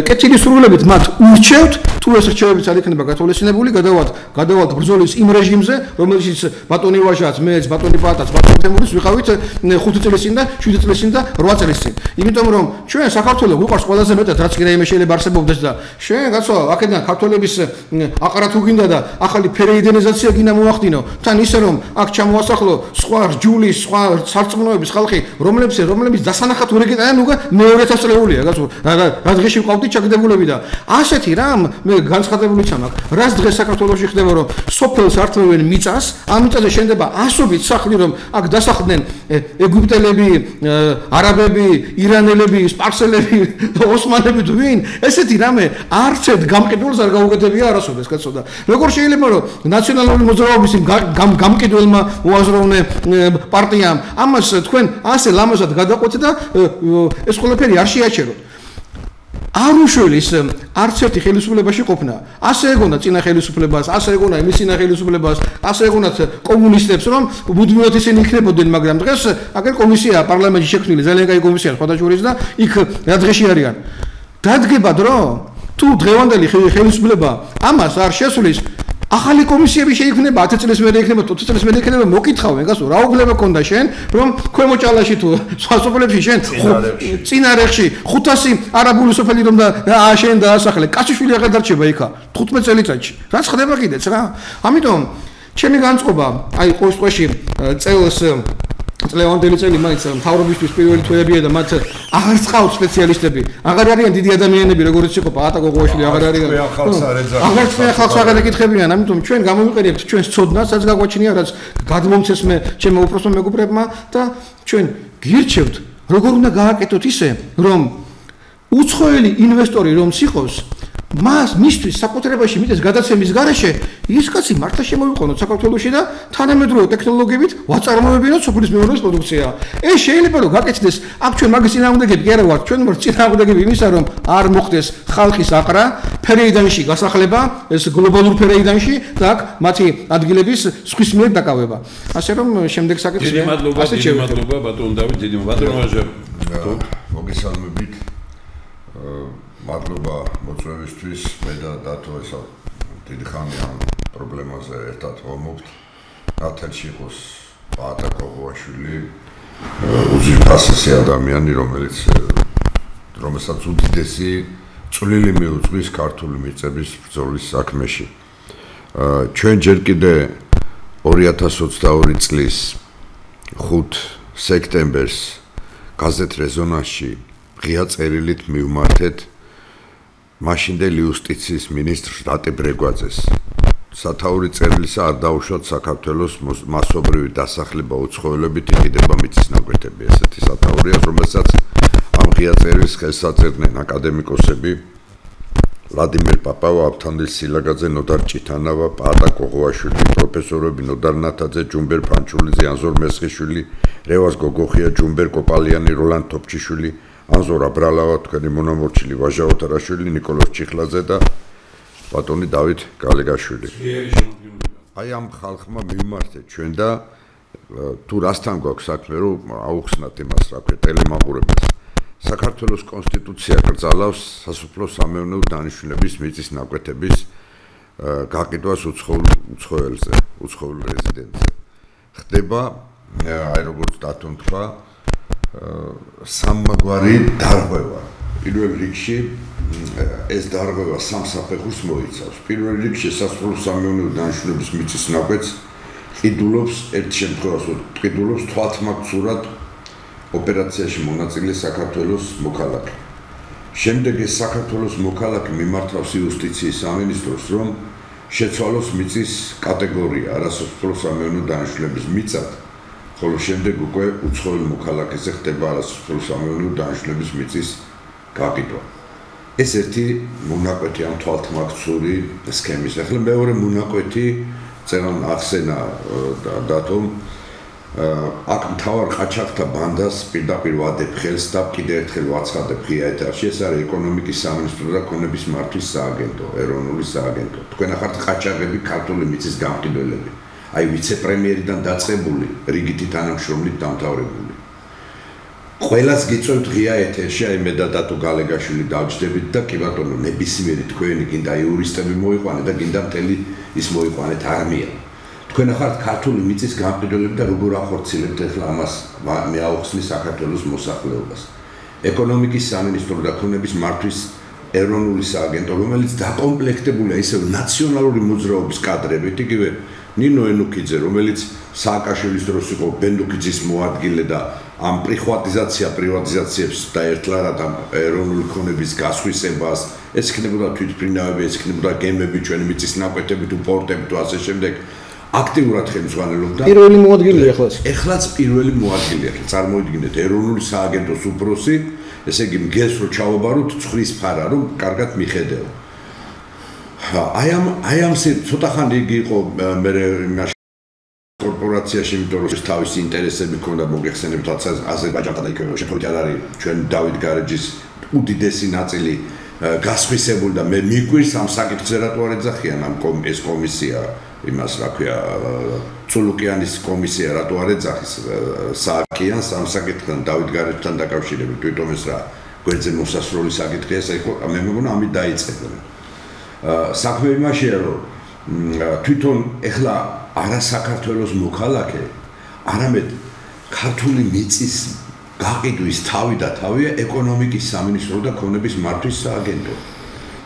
კეთილი სურვილებით მათ ურჩევთ, თუ ეს რჩევებიც არ იქნება გათვალისწინებული, გადავალთ ბრძოლის იმ რეჟიმზე, რომელშიც ბატონი ვაჟაც, მეც, ბატონი პატაც, ბატონი თემურის ვიყავით 5 წელი წინ და 7 წელი წინ და 8 წელი წინ. იმიტომ რომ ჩვენ საქართველოს გვიყვარს ყველაზე მეტად, რაც კი რაიმე შეიძლება არსებობდეს და ჩვენ გაცო აქედან ქართველების აყარა თუ გინდა და ახალი ფერეიდენიზაცია გინდა მოახდინო, თან ისე რომ აქ ჩამოასახლო სხვა რჯულის, სხვა სარწმუნოების ხალხი, რომლებიც დასანახად ვერ ეკეტანენ უკვე მეორე წელიწადია, გაცო რა დღეში ვყავდით ჩაგდებულები და ასეთი რამ მე განცხადებულიც ამაქვს. რაც დღეს საქართველოში ხდება, რომ სოფელს ართმევენ მიწას, ამ მიწაზე შენდება ასობით სახლი, რომ აქ დასახლდნენ ეგვიპტელები, არაბები, ირანელები, სპარსელები, ოსმალები თუ ვინ, ესეთი რამე არც ერთ გამყიდველს არ გაუკეთებია არასოდეს, კაცო და როგორ შეიძლება რომ ნაციონალური მოძრაობის გამყიდველმა უაზროვნე პარტიამ ამას თქვენ ასე ლამაზად გადაყვეთ და ეს ყველაფერი არ შეაჩეროთ. არ უშველის არც ერთი ხელისუფლებაში ყოფნა. ასე ეგონა წინა ხელისუფლებას, ასე ეგონა იმის წინა ხელისუფლებას, ასე ეგონათ კომუნისტებს, რომ მუდმივად ისინი იქნებოდნენ, მაგრამ დღეს აქ კომისია პარლამენტში შექმნილი, ძალიან კაი კომისია სხვადასხვა ჯურის და იქ რა დღეში არიან. დადგება დრო, თუ დღევანდელი ხელისუფლება ამას არ შესulis, ახალი კომისიები შეიქმნება 10 წელს მერე იქნება 20 წელს მერე იქნება მოკითხავენ გასულ რა უფლება ქონდა შენ რომ ქვემო ჭალაში თუ სხვა სოფლებში შენ წინარეხში 500 არაბული სოფელი რომ და შენ დაასახლე კაციშვილი აღარ დარჩება იქა 15 წელიწადში რაც ხდება კიდეც რა ამიტომ ჩემი განწყობა აი ყოველ შემთხვევაში წელს წლევანდელი წელი მაინც მთავრობისთვის პირველი თვეებია და მათ აღარ წავთ სპეციალისტები აღარ არიან დიდი ადამიანები როგორც იყო პაატა გოგოაშვილი აღარ არიან აღარ ხალხს აღარ ეკითხებიან ამიტომ ჩვენ გამოვიყენებთ ჩვენს ცოდნას რაც გაგვაჩნია რაც გადმომცეს მე ჩემო უпроსტო მეგობრებმა და ჩვენ გირჩევთ როგორ უნდა გააკეთოთ ისე რომ უცხოელი ინვესტორი რომც იყოს მას მისთვის საკუთრებაში მიწის გადაცემის გარეშე ის კაცი მართლა შემოვიყენოთ საქართველოში და თანამედროვე ტექნოლოგიებით ვაწარმოებინოთ სოფლის მეურნეობის პროდუქცია. ეს შეიძლება რომ გაკეთდეს აქ ჩვენ მაგის წინააღმდეგები კი არა ვართ, ჩვენ ვართ წინააღმდეგები იმისა რომ არ მოხდეს ხალხის აყრა ფერეიდანში გასახლება, ეს გლობალურ ფერეიდანში და აქ მათი ადგილების სხვის მიერ დაკავება. ასე რომ შემდეგ საკითხი დიდი მადლობა ბატონ დავით, დიდი მადლობა. მოგესალმებით. მადლობა მოწვევისთვის მე და დათო ესა დიდი ხანი ამ პრობლემაზე ერთად ვამობთ ათელში იყოს პაატა გოგოაშვილი უზირფასესი ადამიანი რომელსაც უდიდესი წვლილი მიუძღვის ქართული მიწების ბრძოლის საქმეში ჩვენ ჯერ კიდე 2022 წლის 5 სექტემბერს გაზეთ რეზონანსში ღია წერილით მივმართეთ მაშინდელი იუსტიციის მინისტრ რატე ბრეგვაძეს სათაური წერილისა არ დაუშვათ საქართველოს მასობრივი დასახლება უცხოელებით იყიდება მიწის ნაკვეთები ესეთი სათაურია რომელსაც ამ ღია წერილს ხელს აწერდნენ აკადემიკოსები ვლადიმერ პაპავა, ავთანდილ სილაგაძე, ნოდარ ჭითანავა, პაატა გოგოაშვილი, პროფესორები ნოდარ ნათაძე, ჯუმბერ ფანჩულიძე, ანზორ მესხიშვილი, რევაზ გოგოხია, ჯუმბერ კოპალიანი, როლანდ თოფჩიშვილი ანზორ აბრალავა, თქვენი მონამორჩილი ვაჟა ოთარაშვილი, ნიკოლოზ ჩიხლაძე და ბატონი დავით გალეგაშვილი. აი ამ ხალხმა მივმართეთ ჩვენ და თუ რასთან გვაქვს საქმე, რომ აუხსნათ იმას, რა ქვია, ტელემაყურებელს. საქართველოს კონსტიტუცია კრძალავს სასოფლო-სამეურნეო დანიშნულების მიწის ნაკვეთების გაყიდვას უცხოელზე, უცხოელ რეზიდენტზე. ხდება, აი როგორც დათომ თქვა, სამგვარი დარღვევა. პირველ რიგში ეს დარღვევა სამ საფეხურს მოიცავს. პირველ რიგში სასოფლო-სამეურნეო დანიშნულების მიწის ნაკვეთს ყიდულობს ერთ შემთხვევაში ყიდულობს თვალთმაგცურად ოპერაციაში მონაწილე საქართველოს მოქალაქე. შემდეგ ეს საქართველოს მოქალაქე მიმართავს იუსტიციის სამინისტროს, რომ შეცვალოს მიწის კატეგორია არასოფლო-სამეურნეო დანიშნულების მიწად, ხოლო შემდეგ უკვე უცხოელ მოქალაქეზე ხდება არასოფლო-სამეურნეო დანიშნულების მიწის გაყიდვა. ეს ერთი მონაკვეთი ამ თვალთმაგცური სქემის. ახლა მეორე მონაკვეთი წერან ახსენა დათომ აქ მთავარ ყაჩაღთა ბანდას პირდაპირ ვადებ ხელს და კიდევ ერთხელ ვაცხადებ ღია ეთერში ეს არის ეკონომიკის სამინისტრო და ქონების მართვის სააგენტო, ეროვნული სააგენტო. თქვენ ახართ ყაჩაღები ქართული მიწის გამყიდველები. აი ვიცე-პრემიერიდან დაწყებული, რიგითი თანამშრომლით დამთავრებული. ყველას გიწევთ ღია ეთერში, აი მე და დათო გალეგაშვილი დავჯდებით და კი ბატონო, ნებისმიერი თქვენი გინდა იურისტები მოიყვანე და გინდა მთელი ის მოიყვანეთ არმია. თქვენ ახართ ქართული მიწის გამყიდველები და როგორ ახორციელებთ ახლა ამას მე აუხსნი საქართველოს მოსახლეობას. ეკონომიკის სამინისტრო და ქონების მართვის ეროვნული სააგენტო, რომელიც დაკომპლექტებულია ისევ ნაციონალური მოძრაობის კადრებით, იგივე ნინო ენუქიძე, რომელიც სააკაშვილის დროს იყო ბენდუქიძის მოადგილე და ამ პრივატიზაციებს დაერთლარად ამ ეროვნული ქონების გასხვისებას, ეს იქნებოდა თვითმფრინავები, ეს იქნებოდა გემები, ჩვენი მიწის ნაკვეთები თუ პორტები თუ ასე შემდეგ. აქტიურად ხელმძღვანელობდა. პირველი მოადგილე ახლაც. ეხლაც პირველი მოადგილე ახლა წარმოიდგინეთ ეროვნული სააგენტოს უფროსი, ესე იგი მგეს რო ჩავაბაროთ ცხვრის ფარა რომ კარგად მიხედეო. აი ამ ცოტა ხანი იგი იყო მე კორპორაციაში, იმიტომ რომ თავისი ინტერესები ჰქონდა მოგეხსენებთ აზერბაიჯანთან და იქ შეფოთი არ არის ჩვენ დავით გარეჯის უდიდესი ნაწილი გასხვისებული და მე მიგვირს ამ საკითხზე რატო არ ეძახიან ამ ეს კომისია იმას რა ქვია ცულუკიანის კომისია რატო არ ეძახის სააკიანს ამ საკითხთან დავით გარეჯთან დაკავშირებით თვითონ ეს რა გვერდზე მოსასროლი საკითხია ეს იყო მე მგონა ამით დაიწყება საქმე იმაშია რომ თვითონ ეხლა არა საქართველოს მოქალაქე არამედ ქართული მიწის გაყიდვის თავი და თავია ეკონომიკის სამინისტრო და ქონების მართვის სააგენტო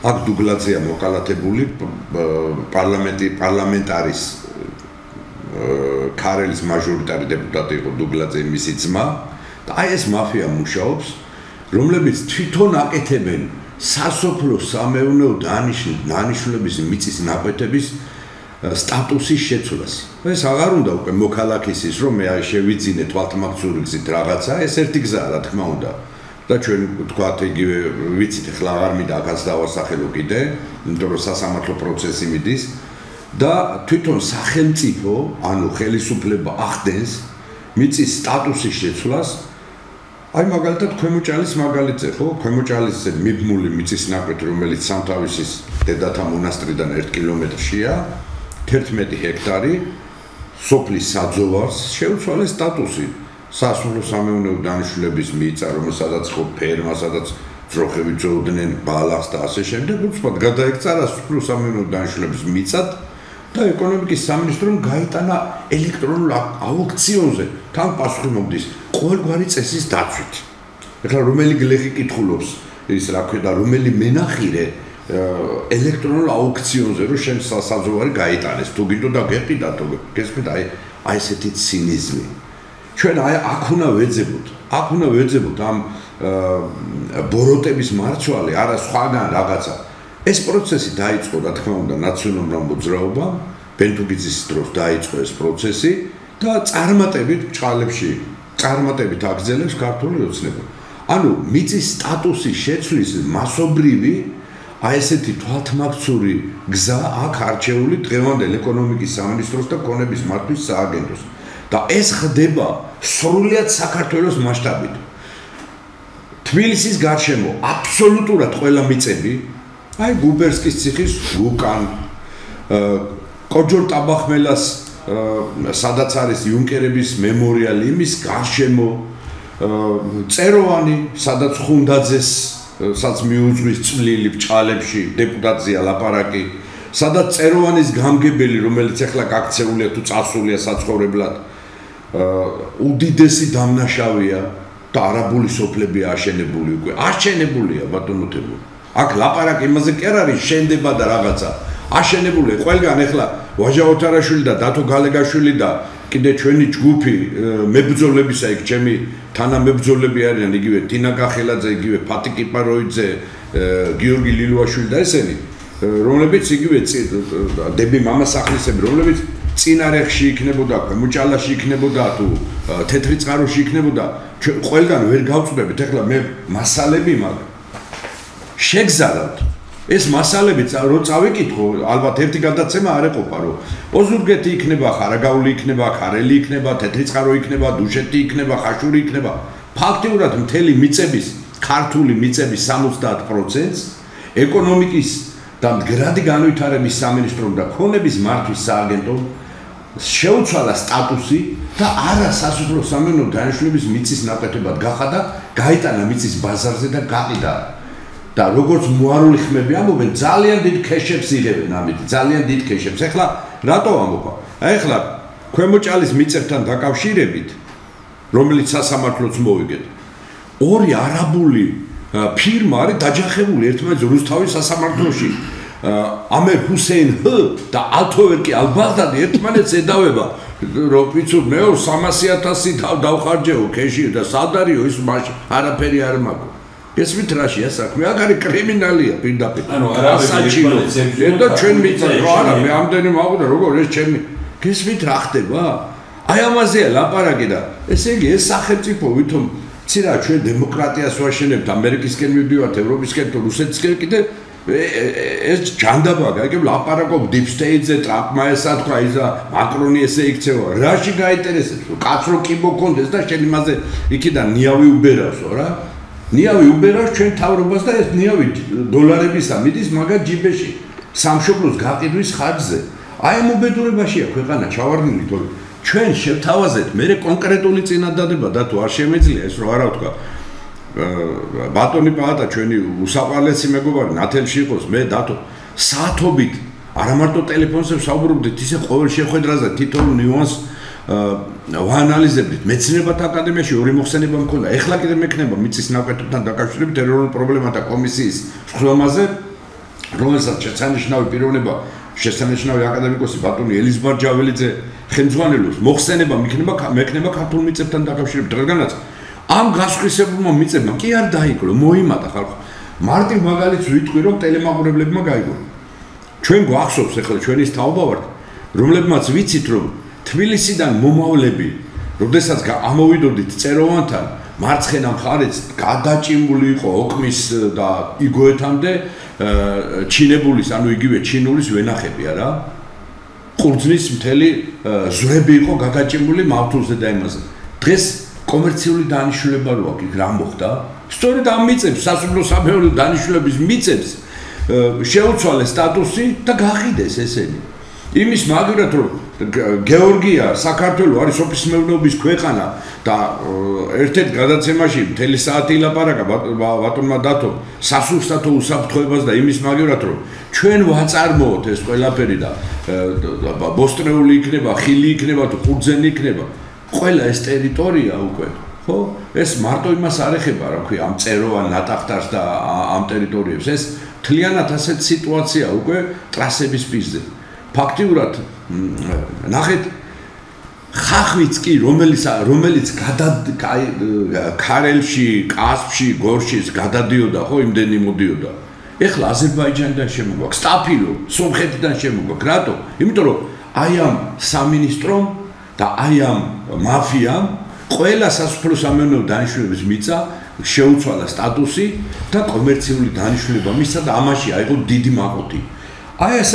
აქ დუგლაძეა მოკალათებული პარლამენტარის ქარელის მაჟორიტარი დეპუტატი იყო დუგლაძე მისი ძმა და აი ეს მაფია მუშაობს რომლებიც თვითონ აკეთებენ სასოფლო სამეურნეო დანიშნულების მიწის ნაკვეთების სტატუსის შეცვლას. ეს აღარ უნდა უკვე მოქალაქის ის რომ მე შევიძინე თვალთმაგწური გზით რაღაცა, ეს ერთი გზაა რა თქმა უნდა. და ჩვენ თქვათ იგივე ვიცით ახლა აღარ მინდა აქაც დავასახელო კიდე, იმიტომ რომ სასამართლო პროცესი მიდის და თვითონ სახელმწიფო, ანუ ხელისუფლება ახდენს მიწის სტატუსის შეცვლას. აი მაგალითად ქვემოჭალის მაგალითზე ხო, ქვემოჭალისზე მიბმული მიწის ნაკვეთი, რომელიც სამთავისის დედათა მონასტრიდან 1 კილომეტრშია, 11 ჰექტარი სოფლის საძოვარს შეუცვალეს სტატუსი სასოფლო სამეურნეო დანიშნულების მიწა, რომელსაც ხო ფერმა, სადაც ძროხები ძოვდნენ ბალახს და ასე შემდეგ, უცბად გადაექცა სასოფლო სამეურნეო დანიშნულების მიწად და ეკონომიკის სამინისტრომ გაიტანა ელექტრონულ აუქციონზე თან პასუხი მომდის ყოველგვარი წესის დაცვით. ეხლა რომელი გლეხი კითხულობს ის რა ქვია და რომელი მენახირე ელექტრონულ აუქციონზე რომ შენ საზღვარი გაიტანეს თუ გინდოდა გეყიდა თუ გესმით აი ესეთი ცინიზმი ჩვენ აი აქ უნდა ვეძებოთ ამ ბოროტების მარცვალი არა სხვაგან რაღაცა ეს პროცესი დაიწყო რა თქმა უნდა ნაციონალურ მოძრაობამ ბენდუქიძის დროს დაიწყო ეს პროცესი და წარმატებით ბჭყალებში წარმატებით აგრძელებს ქართული ოცნება ანუ მიწის სტატუსის შეცვლის მასობრივი აი ესეთი თვალთმაგწური გზა აქ არჩეული დღევანდელ ეკონომიკის სამინისტროს და ქონების მართვის სააგენტოს და ეს ხდება სრულად საქართველოს მასშტაბით. თბილისის გარშემო აბსოლუტურად ყველა მიწები, აი გუბერსკის ციხის უკან, კოჯორ-ტაბახმელას სადაც არის იუნკერების მემორიალი, იმის გარშემო, წეროვანი, სადაც ხუნდაძეს სადაც მიუძღვის წვლილი ბჭყალებში დეპუტატზია ლაპარაკი, სადაც წეროვანის გამგებელი, რომელიც ახლა გაქცეულია თუ წასულია საცხოვრებლად, უდიდესი დამნაშავეა და არაბული სოფლები აშენებული უკვე. აშენებულია ბატონოთებო. აქ ლაპარაკი იმაზე კი არ არის შენდება და რაღაცა. აშენებულია ყველგან ახლა ვაჟა ოთარაშვილი და დათო გალეგაშვილი და კიდე ჩვენი ჯგუფი მებრძოლებისა იქ ჩემი თანამებრძოლები არიან იგივე თინა კახელაძე, იგივე ფათი კიპაროიძე, გიორგი ლილუაშვილი და ესენი, რომლებიც იგივე დები მამასახლისები, რომლებიც წინარეხში იქნებოდა, ქვემოჭალაში იქნებოდა თუ თეთრი წყაროში იქნებოდა, ყველგან ვერ გავწვდებით, ახლა მე მასალები მაქვს. შეგზარავთ ეს მასალები რო წავიკითხო, ალბათ ერთი გადაცემა არ ეყოფა, რომ ოზურგეთი იქნება, ხარაგაული იქნება, ქარელი იქნება, თეთრი წყარო იქნება, დუშეთი იქნება, ხაშური იქნება. ფაქტიურად მთელი მიწების, ქართული მიწების 70%-ს ეკონომიკის და მდგრადი განვითარების სამინისტრომ და ქონების მართვის სააგენტომ შეუცვალა სტატუსი და არა სასოფლო სამეურნეო დანიშნულების მიწის ნაკვეთებად გახადა, გაიტანა მიწის ბაზარზე და გაყიდა. და როგორც მოარული ხმები ამბობენ, ძალიან დიდ ქეშებს იღებენ ამით, ძალიან დიდ ქეშებს. ეხლა რატო ამბობა? ეხლა ქვემოჭალის მიწებთან დაკავშირებით, რომელიც სასამართლოც მოვიგეთ, ორი არაბული ფირმა არის დაჯახებული ერთმანეთს რუსთავის სასამართლოში. ამერ ჰუსეინ ჰ და ალთოვერკი ალბაღდადი ერთმანეთს ედავება, რომ ვიცი მე 300,000 დავხარჯეო ქეში და სადარიო ის მაშინ არაფერი არ მაქვს. ესმით რაშია საქმე? აქ არის კრიმინალია პირდაპირ. არა საჭირო. და ჩვენ მიწა რა არა მე ამდენი მაგვდა როგორ ეს ჩემი. გესმით რა ხდება? აი ამაზეა ლაპარაკი და ესე იგი ეს სახელმწიფო ვითომ ცირა ჩვენ დემოკრატიას ვაშენებთ, ამერიკისკენ მივდივართ, ევროპისკენ, რუსეთისკენ კიდე ეს ჯანდაბა გაიგებ ლაპარაკობ deep state-ზე, ტრამპმა ესა თქვა, ისა მაკრონი ესე იქცევა. რაში გაინტერესებს? კაცრო კი მოგონდეს და შენ იმაზე იქიდან ნიავი უბერავსო რა. ნიავი უბერავს ჩვენ თავრობას და ეს ნიავი დოლარებისა მიდის მაგათ ჯიბეში სამშობლოს გაყიდვის ხარჯზე. აი ამ უბედურებაშია ქვეყანა ჩავარდნილი თორე ჩვენ შევთავაზეთ მე კონკრეტული წინადადება და თუ არ შემეძლია ეს რო არა ვთქვა ბატონი პალატა ჩვენი უსაყვარლესი მეგობარი ნათელში იყოს მე დათო საათობით არა მარტო ტელეფონზე ვსაუბრობდით ისე ყოველ შეხვედრაზე თითოეულ ნიუანსს ვაანალიზებდით მეცნიერებათა აკადემიაში ორი მოხსენება მქონდა ეხლა კიდე მექნება მიწის ნაკვეთებთან დაკავშირებით ეროვნულ პრობლემათა კომისიის ხსვამაზე რომელსაც შესანიშნავი პიროვნება შესანიშნავი აკადემიკოსი ბატონი ელიზბარ ჯაველიძე ხელმძღვანელობს მოხსენება მექნება ქართულ მიწებთან დაკავშირებით რადგანაც ამ გასხვისებულმა მიწებმა კი არ დაიკლო მოიმატა ხალხო მარტივ მაგალითს ვიტყვი რომ ტელემაყურებლებმა გაიგო ჩვენ გვახსოვს ახლა ჩვენის თაობა ვართ რომლებმაც ვიცით რომ თბილისიდან მომავლები, როდესაც ამოვიდოდით წეროვანთან, მარცხენა მხარეც გადაჭიმული იყო ოკმის და იგოეთამდე ჩინებულის, ანუ იგივე ჩინულის ვენახები, არა? ყურძნის მთელი ზვრები იყო გადაჭიმული მავთულზე და იმაზე. დღეს კომერციული დანიშნულება რო აქვს, რა მოხდა? სწორედ ამ მიწებს, სასოფლო სამეურნეო დანიშნულების მიწებს შეუცვალეს სტატუსი და გაყიდეს ესენი. იმის მაგალითად რომ გეორგია საქართველოს არის ოფის მეურნეობის ქვეყანა და ერთ-ერთ გადაცემაში მთელი საათი ილაპარაკა ბატონმა დათომ სასურსათო უსაფრთხოებას და იმის მაგალითად რომ ჩვენ ვაწარმოოთ ეს ყველაფერი და ბოსტრეული იქნება, ხილი იქნება თუ ყურძენი იქნება ყველა ეს ტერიტორია უკვე ხო ეს მარტო იმას არ ეხება რა ქვია ამ წეროვან ნატახტარს და ამ ტერიტორიებს ეს თლიანად ასეთ სიტუაცია უკვე ტრასების პირზე ფაქტიურად ნახეთ ხახვიც კი რომელიც ქარელში, კასპში, გორში გადადიოდა ხო იმდენი მოდიოდა. ეხლა აზერბაიჯანიდან შემოგვაქვს, სტაფილო, სომხეთიდან შემოგვაქვს. რატო? იმიტომ რომ აი ამ სამინისტრომ და აი ამ მაფიამ ყველა სასოფლო სამეურნეო დანიშნულების მიწა შეუცვალა სტატუსი და კომერციული დანიშნულება მისცა და ამაში აიღო დიდი მაყუთი. აი ეს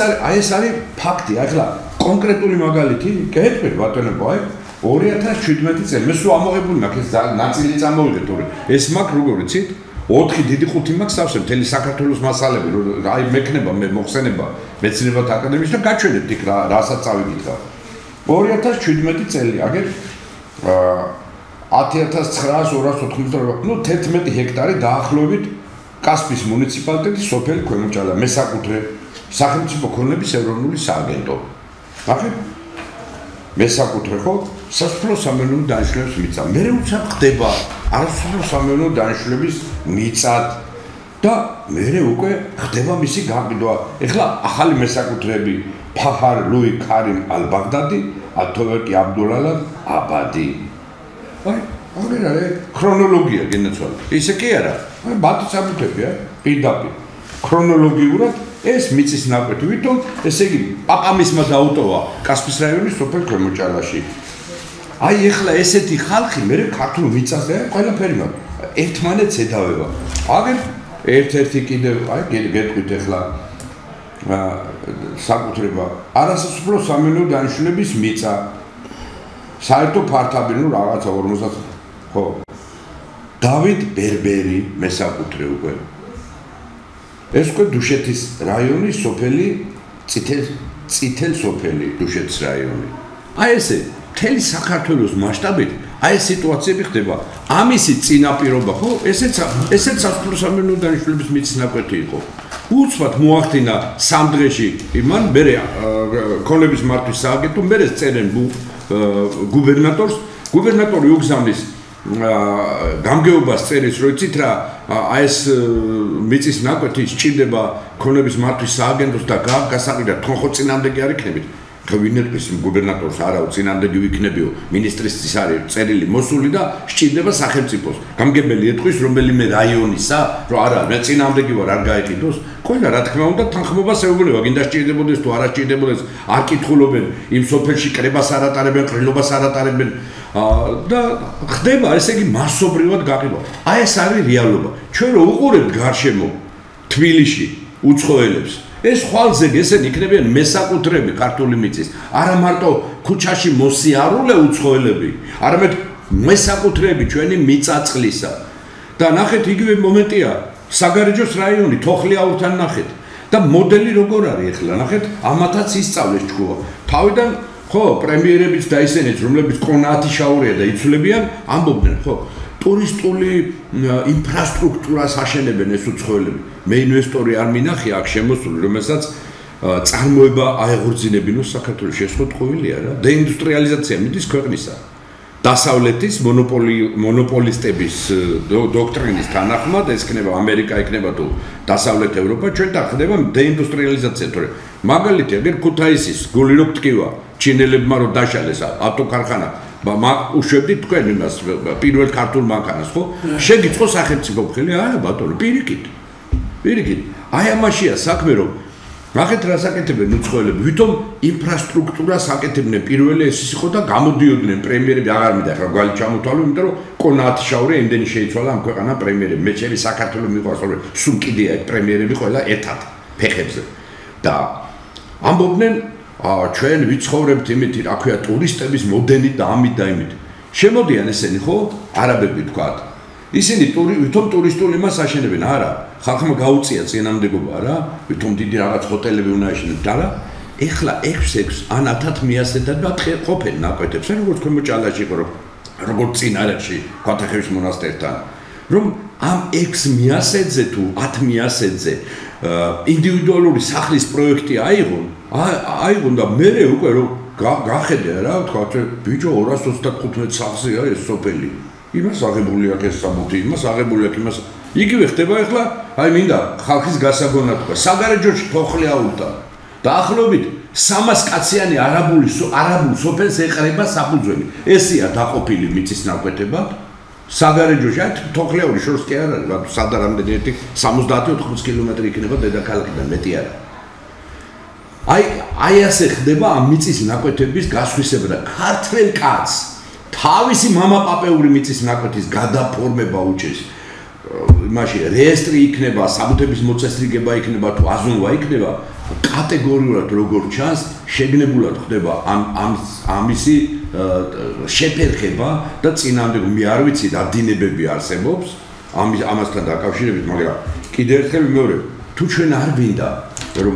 არის ფაქტი. ახლა კონკრეტული მაგალითი, გეტყვი ბატონებო, აი 2017 წელი მე სულ ამოღებული მაქვს ეს ნაწილი წამოვიდე თორე ეს მაქვს როგორ იცით 4 დიდი 5 მაქვს სავსე მთელი საქართველოს მასალები აი მექნება მე მოხსენება მეცნიერებათა აკადემიაში და გაჩვენებთ იქ რასაც წავიკითხა 2017 წელი აგერ 10988 ნუ 11 ჰექტარი დაახლოებით კასპის მუნიციპალიტეტის სოფელი ქვემოჭალა მესაკუთრე სახელმწიფო ქონების ეროვნული სააგენტო ნახეთ მესაკუთრე ხო სასოფლო სამეურნეო დანიშნულების მიწა მე უცებ ხდება არასოფლო სამეურნეო დანიშნულების მიწად და მე უკვე ხდება მისი გაყიდვა ეხლა ახალი მესაკუთრეები ფაჰარ ლუი კარიმ ალბაღდადი ათოვერკი აბდულალა აბადი აი აგერ არის ქრონოლოგია გენაცვალე ისე კი არა აი ბატი საბუთებია პირდაპირ ქრონოლოგიურად ეს მიწის ნაკვეთი ვითომ ესე იგი პაპამისმა დაუტოვა კასპის რაიონის სოფელ ქვემოჭალაში აი ეხლა ესეთი ხალხი მე ქართულ მიწაზე ყველაფერი მაგ ერთმანეთს ედავება აგერ ერთ-ერთი კიდევ გეტყვით ახლა საკუთრება არასასოფლო სამეურნეო დანიშნულების მიწა საერთო ფართაბი რაღაცა 50 ხო დავით ბერბერი მესაკუთრე უკვე ეს უკვე დუშეთის რაიონის სოფელი წითელ სოფელი დუშეთის რაიონი აი ესე მთელი საქართველოს მასშტაბით აი ეს სიტუაციები ხდება ამისი წინაპირობა ხო ესეც სასოფლო სამეურნეო დანიშნულების მიწის ნაკვეთი იყო უცბად მოახდინა 3 დღეში იმან მე ქონების მართვის სააგენტო მე წერენ გუბერნატორი უგზავნის გამგეობას წერის რო იცით რა აი ეს მიწის ნაკვეთი სჭირდება ქონების მართვის სააგენტოს და გასაყიდად თან ხო წინამდე კი არ იქნებით ვინეთქვის გუბერნატორს არაო წინამდე ვიქნებიო მინისტრის ის არის წერილი მოსული და სჭირდება სახელმწიფოს გამგებელი ეთქვის რომელიმე რაიონისა რომ არა მე წინამდე კი ვარ არ გაიყიდოს ყველა რა თქმა უნდა თანხმობას ეუბნება გინდა სჭირდებოდეს თუ არა სჭირდებოდეს არ კითხულობენ იმ სოფელში კრებას არ ატარებენ ყრილობას არ ატარებენ და ხდება ესე იგი მასობრივად გაყიდვა აი ეს არის რეალობა ჩვენ რო უყურებთ გარშემო თბილისში უცხოელებს ეს ხვალზე ესენი იქნებიან მესაკუთრები ქართული მიწის არა მარტო ქუჩაში მოსიარულე უცხოელები არამედ მესაკუთრები ჩვენი მიწაწყლისა და ნახეთ იგივე მომენტია საგარეჯოს რაიონი თოხლიაურთან ნახეთ და მოდელი როგორ არის ახლა ნახეთ ამათაც ისწავლეს ჩქუა თავიდან ხო პრემიერებიც და ისინიც რომლებიც კონათიშაურია და იცვლებიან ამბობდნენ ხო ტურისტული ინფრასტრუქტურას აშენებენ ეს უცხოელები მე ინვესტორი არ მინახე აქ შემოსული რომელსაც წარმოება აეღორძინებინოს საქართველოს შესხოტყოვილია რა დეინდუსტრიალიზაცია მიდის ქვეყნისა დასავლეთის მონოპოლისტების დოქტრინის თანახმად ეს იქნება ამერიკა იქნება თუ დასავლეთ ევროპა ჩვენ დახდება დეინდუსტრიალიზაცია თორე მაგალითი აგერ ქუთაისის გული რო ტკივა ჩინელებმა რო დაშალეს ავტოკარხანა უშვებდით თქვენ იმას პირველ ქართულ მანქანას ხო შეგიწყო სახელმწიფო ხელი არა ბატონო პირიქით აი ამაშია საქმე რომ ნახეთ რა საკეთებენ უცხოელები ვითომ ინფრასტრუქტურას აკეთებდნენ პირველი ეს იყო და გამოდიოდნენ პრემიერები აღარ მინდა ხა გვალი ჩამოთვალო იმიტომ რომ კონათიშაური იმდენი შეიცვალა ამ ქვეყანა პრემიერები მე ჩემი საქართველოს მიყვარს რომ სულ კიდე აი პრემიერები ყველა ერთად ფეხებზე და ამბობდნენ ჩვენ ვიცხოვრებთ იმით რა ქვია ტურისტების მოდენით და ამით და იმით შემოდიან ესენი ხო არაბები თქვათ ისინი ვითომ ტურისტული მას აშენებენ არა ხალხმა გაუწია წინამდებობა რა ვითომ დიდი რაღაც ჰოტელები უნდა აშენებთ და რა ეხლა 6 ან 1000 მიასედად ყოფენ ნაკვეთებს როგორც ქვემოჭალაში იყო როგორც წინ არებში ქვათახევის მონასტერთან რომ ამ 6 მიასედზე თუ 10 მიასედზე ინდივიდუალური სახლის პროექტი აიღონ და მე უკვე რომ გახედე რა თქვა ბიჭო 235 სახლზეა ეს სოფელი იმას აღებული აქვს ეს საბუთი იმას აღებული აქვს იმას იგივე ხდება ახლა აი მინდა ხალხის გასაგონად თქვა საგარეჯოში თოხლიაურთა დაახლოებით 300 კაციანი არაბულ სოფელს ეყრება საფუძველი ესია დაყოფილი მიწის ნაკვეთებად საგარეჯოში აი თოხლიაური შორს კი არ არის სადარამდე ერთი 70-80 კილომეტრი იქნება დედაქალაქიდან მეტი არა აი ასე ხდება ამ მიწის ნაკვეთების გასხვისება და ქართველ კაცს თავისი მამაპაპეული მიწის ნაკვეთის გადაფორმება უჭირს იმაში რეესტრი იქნება საბუთების მოწესრიგება იქნება თუ აზონვა იქნება კატეგორიულად როგორ ჩანს შეგნებულად ხდება ამისი შეფერხება და წინამდე მე არ ვიცი რა დინებები არსებობს ამასთან დაკავშირებით მაგრამ კიდევ ერთხელ მეორე თუ ჩვენ არ გვინდა რომ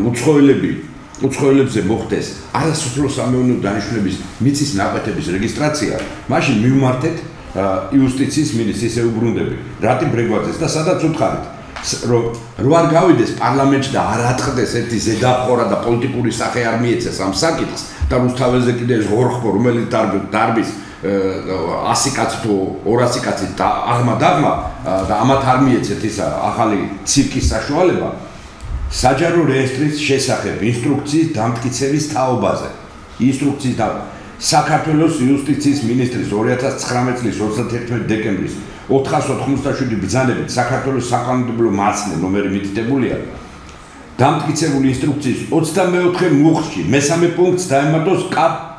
უცხოელებზე მოხდეს არასოფლო სამეურნეო დანიშნულების მიწის ნაკვეთების რეგისტრაცია მაშინ მივმართეთ იუსტიციის მინისტრს ისე უბრუნდები რატი ბრეგვაძეს და სადაც უთხარით რომ არ გავიდეს პარლამენტში და არ ატყდეს ერთი ზედაყორა და პოლიტიკური სახე არ მიეცეს ამ საკითხს და რუსთაველზე კიდე ღორხო რომელიც დარბის 100 კაცი თუ 200 კაცი და აღმა და ამათ არ მიეცეთ ის ახალი ცირკის საშუალება საჯარო რეესტრის შესახებ ინსტრუქციის დამტკიცების თაობაზე საქართველოს იუსტიციის მინისტრის 2019 წლის 31 დეკემბრის 487 ბრძანებით საქართველოს საკანონმდებლო მაცნე ნომერი მითითებულია დამტკიცებული ინსტრუქციის 24 მუხლში მესამე პუნქტს დაემატოს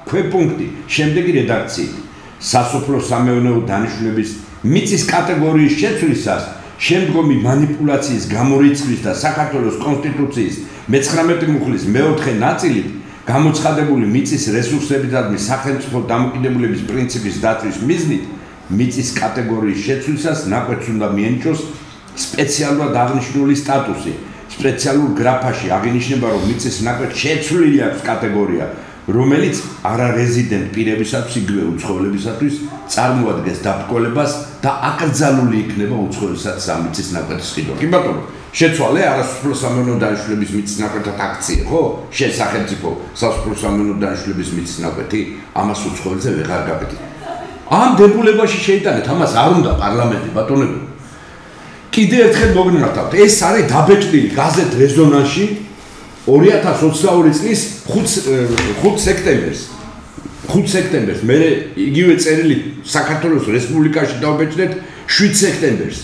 ქვეპუნქტი შემდეგი რედაქციით სასოფლო სამეურნეო დანიშნულების მიწის კატეგორიის შეცვლისას შემდგომი манипуляციის გამორიცხვის და საქართველოს კონსტიტუციის 19 მუხლის მეოთხე ნაწილით გამოცხადებული მიწის რესურსებისადმი სახელმწიფო დამოკიდებულების პრინციპის დაცვის მიზნით მიწის კატეგორიის შეცვლისას ნაკვეთს უნდა მიენიჭოს სპეციალურად აღნიშნული სტატუსი. სპეციალურ გრაფაში აღინიშნება, რომ მიწის ნაკვეთს შეცვლილი აქვს კატეგორია, რომელიც არარეზიდენტ პირებისათვის იგივე უცხოელებისათვის წარმოადგენს დაბრკოლებას და აკრძალული იქნება უცხოელებისათვის ამ მიწის ნაკვეთის ყიდვა. კი ბატონო, შეცვალე არასრულო სამეურნეო დანიშნულების მიწის ნაკვეთად აქცია, ხო? სახელმწიფო სასოფლო სამეურნეო დანიშნულების მიწის ნაკვეთი ამას უცხოელზე ვეღარ გაკეთებს. ამ დებულებაში შეიტანეთ, ამას არ უნდა პარლამენტი ბატონებო. კიდე ერთხელ მოგნართავთ, ეს არის დაბეჭდილი გაზეთ რეზონანსში 2022 წლის 5 სექტემბერს. 5 სექტემბერს მე იგივე წერილი საქართველოს რესპუბლიკაში დავბეჭდეთ 7 სექტემბერს.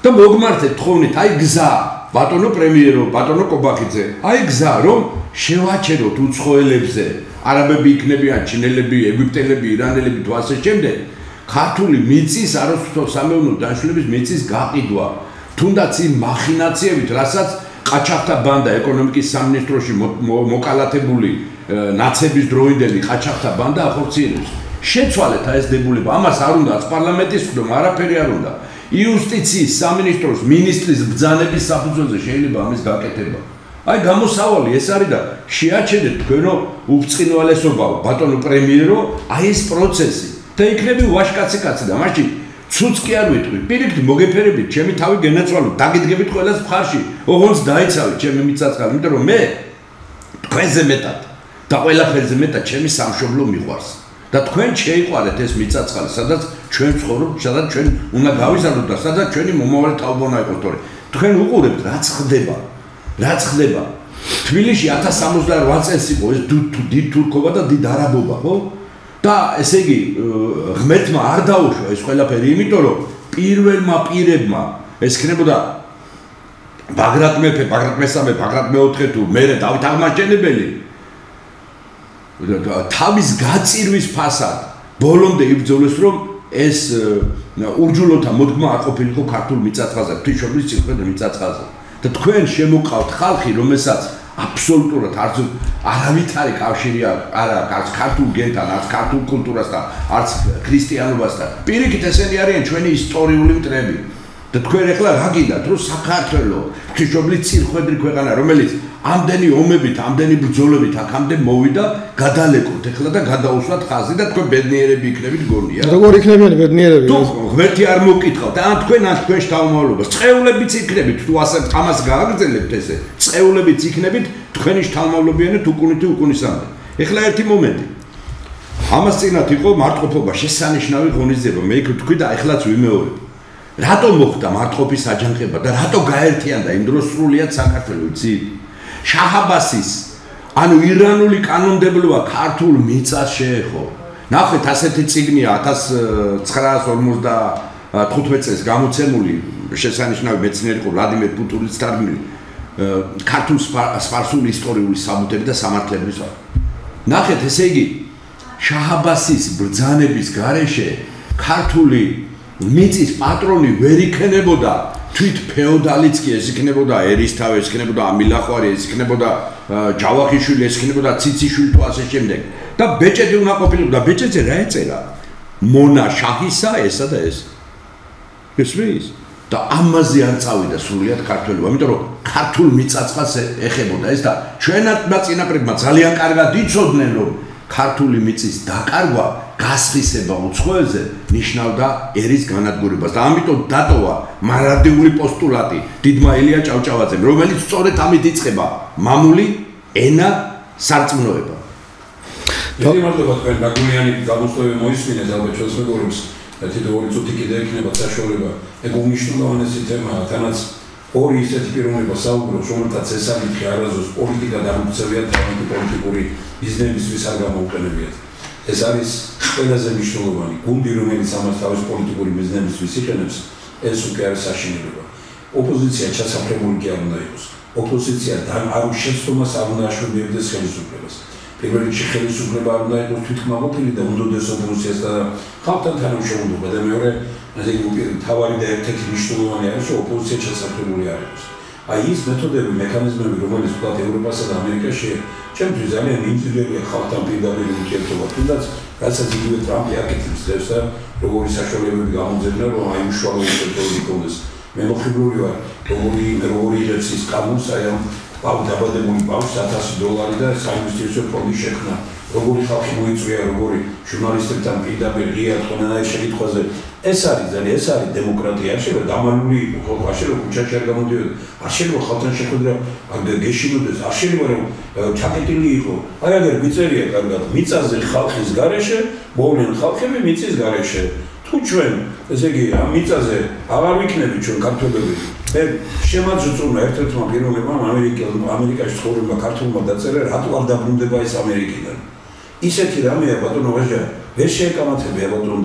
და მოგმართეთ თხოვნით, აი გზა, ბატონო პრემიერო, ბატონო კობახიძე, აი გზა, რომ შევაჩეროთ უცხოელებზე, არაბები იქნებიან, ჩინელები, ეგვიპტელები, ირანელები თუ ასე შემდეგ. ქართული მიწის არასრულო სამეურნეო დანიშნულების მიწის გაყიდვა, თუნდაც იმ მახინაციებით, რასაც ყაჩაღთა ბანდა ეკონომიკის სამინისტროში მოკალათებული ნაცების დროინდელი ყაჩაღთა ბანდა ახორციელებს. შეცვალეთ ეს დებულება, ამას არ უნდა პარლამენტის ხდომა, არაფერი არ უნდა. იუსტიციის სამინისტროს მინისტრის ბრძანების საფუძველზე შეიძლება ამის გაკეთება. აი გამოსავალი ეს არის და შეაჩერეთ თქვენო უბწყინვალესობა, ბატონო პრემიერო, აი ეს პროცესი. და იქნები ვაშკაცი კაცი და მაშინ ცუც კი არ ვიტყვი. პირიქით მოგეფერებით, ჩემი თავი გენაცვალოთ, დაგიდგებით ყველას მხარში. ოღონდ დაიცავით ჩემი მიწაწყალი, იმიტომ რომ მე თქვენზე მეტად და ყველაფერზე მეტად ჩემი სამშობლო მიყვარს. და თქვენ შეიყვარეთ ეს მიწაწყალი, სადაც ჩვენ ვცხოვრობთ, სადაც ჩვენ უნდა გავიზარდოთ და სადაც ჩვენი მომავალი თაობანა იყოს, თორე თქვენ უყურებთ რაც ხდება. რაც ხდება. თბილისში 1068 წელს იყო ეს დიდ თურქობა და დიდ არაბობა, ხო? და ესე იგი ღმერთმა არ დაუშვა ეს ყველაფერი, იმიტომ რომ პირველმა პირებმა ეს ხნებოდა ბაგრატ მეფე, ბაგრატ მესამე, ბაგრატ მეოთხე თუ მერე დავით აღმაშენებელი თავის გაწირვის ფასად ბოლომდე იბრძოლეს, რომ ეს ურჯულოთა მოდგმა არ ყოფილიყო ქართულ მიწაწყალზე, ღვთისმშობლის წინყვეთ მიწაწყალზე. და თქვენ შემოყავთ ხალხი, რომელსაც აბსოლუტურად არავით არის კავშირი არ აქვს ქართულ გენთან, არც ქართულ კულტურასთან, არც ქრისტიანობასთან. პირიქით ესენი არიან ჩვენი ისტორიული მტრები. და თქვენ ახლა რა გინდათ, რომ საქართველო ღვთისმშობლის წინყვეთი ქვეყანა, რომელიც ამდენი ომებით, ამდენი ბრძოლებით აქამდე მოვიდა, გადალეკოთ ახლა და გადაუსვათ ხაზი და თქვენ ბედნიერები იქნებით გონია. როგორ იქნებიან ბედნიერები? თუ ღმერთი არ მოგკითხავთ, ან თქვენ შთამომავლობას, წყევლებიც იქნებით, თუ ასე ამას გააგრძელებთ ესე, წყევლებიც იქნებით, თქვენი შთამომავლობიანეთ უკუნითი უკუნისამდე. ახლა ერთი მომენტი. ამას წინათ იყო მარტყოფობა, შესანიშნავი ღონისძიება. მე იქ ვთქვი და ახლაც ვიმეორებ. რატო მოხდა მარტყოფის აჯანყება და რატო გაერთიანდა იმ დროს სრულიად საქართველო, იცით? შაჰ-აბასის, ანუ ირანული კანონმდებლობა ქართულ მიწას შეეხო. ნახეთ, ასეთი წიგნია 1955 წელს გამოცემული, შესანიშნავი მეცნიერი იყო ვლადიმერ პუტურის თარგმნილი, ქართულ სპარსული ისტორიული საბუთები და სამართლებრივი. ნახეთ, ესე იგი, შაჰ-აბასის ბრძანების გარეშე ქართული მიწის პატრონი ვერ იქნებოდა თვით ფეოდალიც კი, ეს იქნებოდა ერისთავი, ეს იქნებოდა ამილახვარი, ეს იქნებოდა ჯავახიშვილი, ეს იქნებოდა ციციშვილი თუ ასე შემდეგ. და ბეჭედი უნდა ყოფილიყო და ბეჭედზე რა ეწერა? მონა შაჰისა ესა და ეს. გესმის? და ამაზე არ წავიდა სრულიად ქართველობა, იმიტომ რომ ქართულ მიწაწყალს ეხებოდა ეს და ჩვენმა წინაპრებმა ძალიან კარგად იცოდნენ, რომ ქართული მიწის დაკარგვა გასხისება უცხოელზე ნიშნავდა ერის განადგურებას და ამიტომ დატოვა მარადიული პოსტულატი დიდმა ელია ჭავჭავაძემ, რომელიც სწორედ ამით იწყება მამული ენა სარწმუნოება. ერთი მარტო თქვენ გაგულიანი გამოსვლები მოისმინეთ ალბათ ჩვენს მეგობრებს თითო ორი წუთი კიდე იქნება საშუალება. ეგ უმნიშვნელოვანესი თემაა, თანაც ორი ისეთი პიროვნება საუბრობს, რომელთაც ეს საკითხი არასდროს პოლიტიკა დამოუკიდებლია თავისი პოლიტიკური ბიზნესისთვის არ გამოუყენებიათ. ეს არის ყველაზე მნიშვნელოვანი გუნდი, რომელიც ამას თავის პოლიტიკური ბიზნესისთვის იყენებს, ეს უკვე არის საშინელება. ოპოზიცია ჩასაფრებული კი არ უნდა იყოს. ოპოზიცია არ შეცდომას არ უნდა აშუქებდეს ხელისუფლებას. პირველ რიგში ხელისუფლება არ უნდა იყოს თვითკმაყოფილი და უნდოდესობ რუსიას და ხალხთან თანამშრომლობა და მეორე ასე იგი თავარი და ერთ-ერთი მნიშვნელოვანი არის რომ ოპოზიცია ჩასაფრებული არ იყოს. აი ის მეთოდები, მექანიზმები, რომელიც ვთქვათ ევროპასა და ამერიკაში ჩემთვის ძალიან ინტუიტივია ხალხთან პირდაპირ ურთიერთობა, თუნდაც რასაც იგივე ტრამპი აკეთებს დღეს და როგორი საშუალებები გამოძებნა რომ აი უშუალო ურთიერთობები იქონდეს. მე მოხიბლული ვარ, როგორი იღებს ის კანონს აი ამ დაბადებული ბავშვს $1000 და საინვესტიციო ფონდი შექმნა. როგორი ხალხი მოიწვია, როგორი ჟურნალისტებთან პირდაპირ ღია თქვენანაირ შეკითხვაზე. ეს არის დემოკრატია, არ შეიძლება დამალული იყოს, არ შეიძლება ქუჩაში არ გამოდიოდეს, არ შეიძლება ხალხთან შეხვედრა გეშინოდეს, არ შეიძლება რომ ჩაკეტილი იყო. აი აგერ მიწერია კარგად, მიწაზე ხალხის გარეშე, მოვლენ ხალხები მიწის გარეშე. თუ ჩვენ, ესე იგი, ამ მიწაზე აღარ ვიქნები ჩვენ ქართველები, მე შემაძრწურნა ერთ-ერთმა პიროვნებამ ამერიკაში ცხოვრება ქართულმა დაწერა, რატო არ დაბრუნდება ეს ამერიკიდან. ისეთი რამეა ბატონო ვაჟა, ვერ შეეკამათებია ბატონო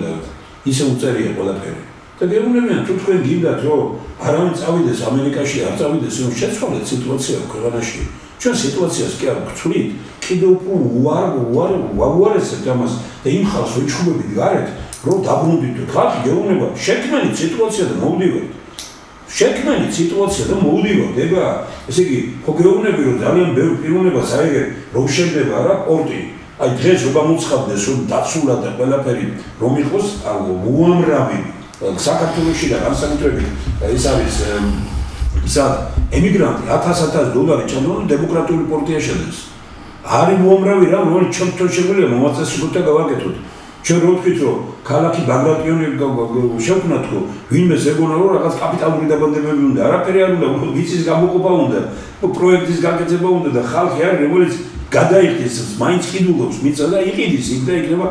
ისე უწერია ყველაფერი. და გეუბნებიან თუ თქვენ გინდათ რომ არავინ წავიდეს ამერიკაში, არ წავიდეს, რომ შეცვალეთ სიტუაცია ქვეყანაში. ჩვენ სიტუაციას კი არ გვცვლით, კიდევ უფრო უარესებთ ამას და იმ ხალხს ვეჩხუბებით გარეთ, რომ დაბრუნდით. ხალხი გეუბნება, შექმნით სიტუაცია და მოვდივართ. შექმნით სიტუაცია და მოვდივართ. ება, ესე იგი, ხო გეუბნები რომ ძალიან ბევრ პიროვნებას აიღე, რომ შედება რა პორტი. აი დღეს რომ გამოცხადდეს რომ დაცულა და ყველაფერი რომ იყოს უამრავი საქართველოში და განსაკუთრებით ეს არის სად ემიგრანტი $1000 ჩანდონ დემოკრატიული პორტია შედეს. არის უამრავი რა რომელიც ჩვენ შეგვიძლია მომაწესრიგოთ და გავაკეთოთ. ჩვენ რო ვთქვით რომ ქალაქი ბაგრატიონი შევქმნა თქო ვინმე ზეგონა რომ რაღაც კაპიტალური დაბადებები უნდა არაფერი არ უნდა ვიცის გამოყოფა უნდა პროექტის გაკეთება უნდა და ხალხი არის რომელიც გადაიხდეს მაინც ყიდულობს მიწა და იყიდის იქ და იქნება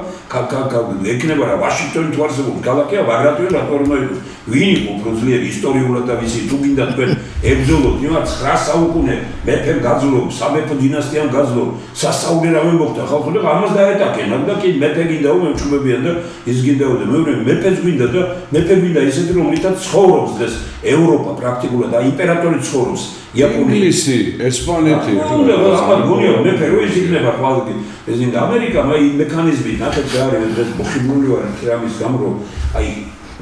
ექნება რა ვაშინგტონი თუ არსებობს ქალაქია ბაგრატიონი რატო არ უნდა იყოს ვინ იყო უფრო ძლიერი ისტორიულად და ვიცი თუ გინდა თქვენ ებრძოლოთ იმათ 9 საუკუნე მეფემ გაძლო სამეფო დინასტიამ გაძლო სასწაული რა მომხდა ხალხო და ამას დაეტაკენ და კი მეფე გინდა უმჩუბებიან და ის გინდაო და მეორე მეფეც გინდა და მეფე გინდა ისეთი რომლითაც ცხოვრობს დღეს ევროპა პრაქტიკულად და იმპერატორი ცხოვრობს ინგლისი, ესპანეთი, ამათ გონია მეფე რო ისიქნება ხვალდი ეს ინდა ამერიკა მაი მექანიზმი ნახეთ რა არის დღეს მოხიბლული ვარ ამის გამო რომ აი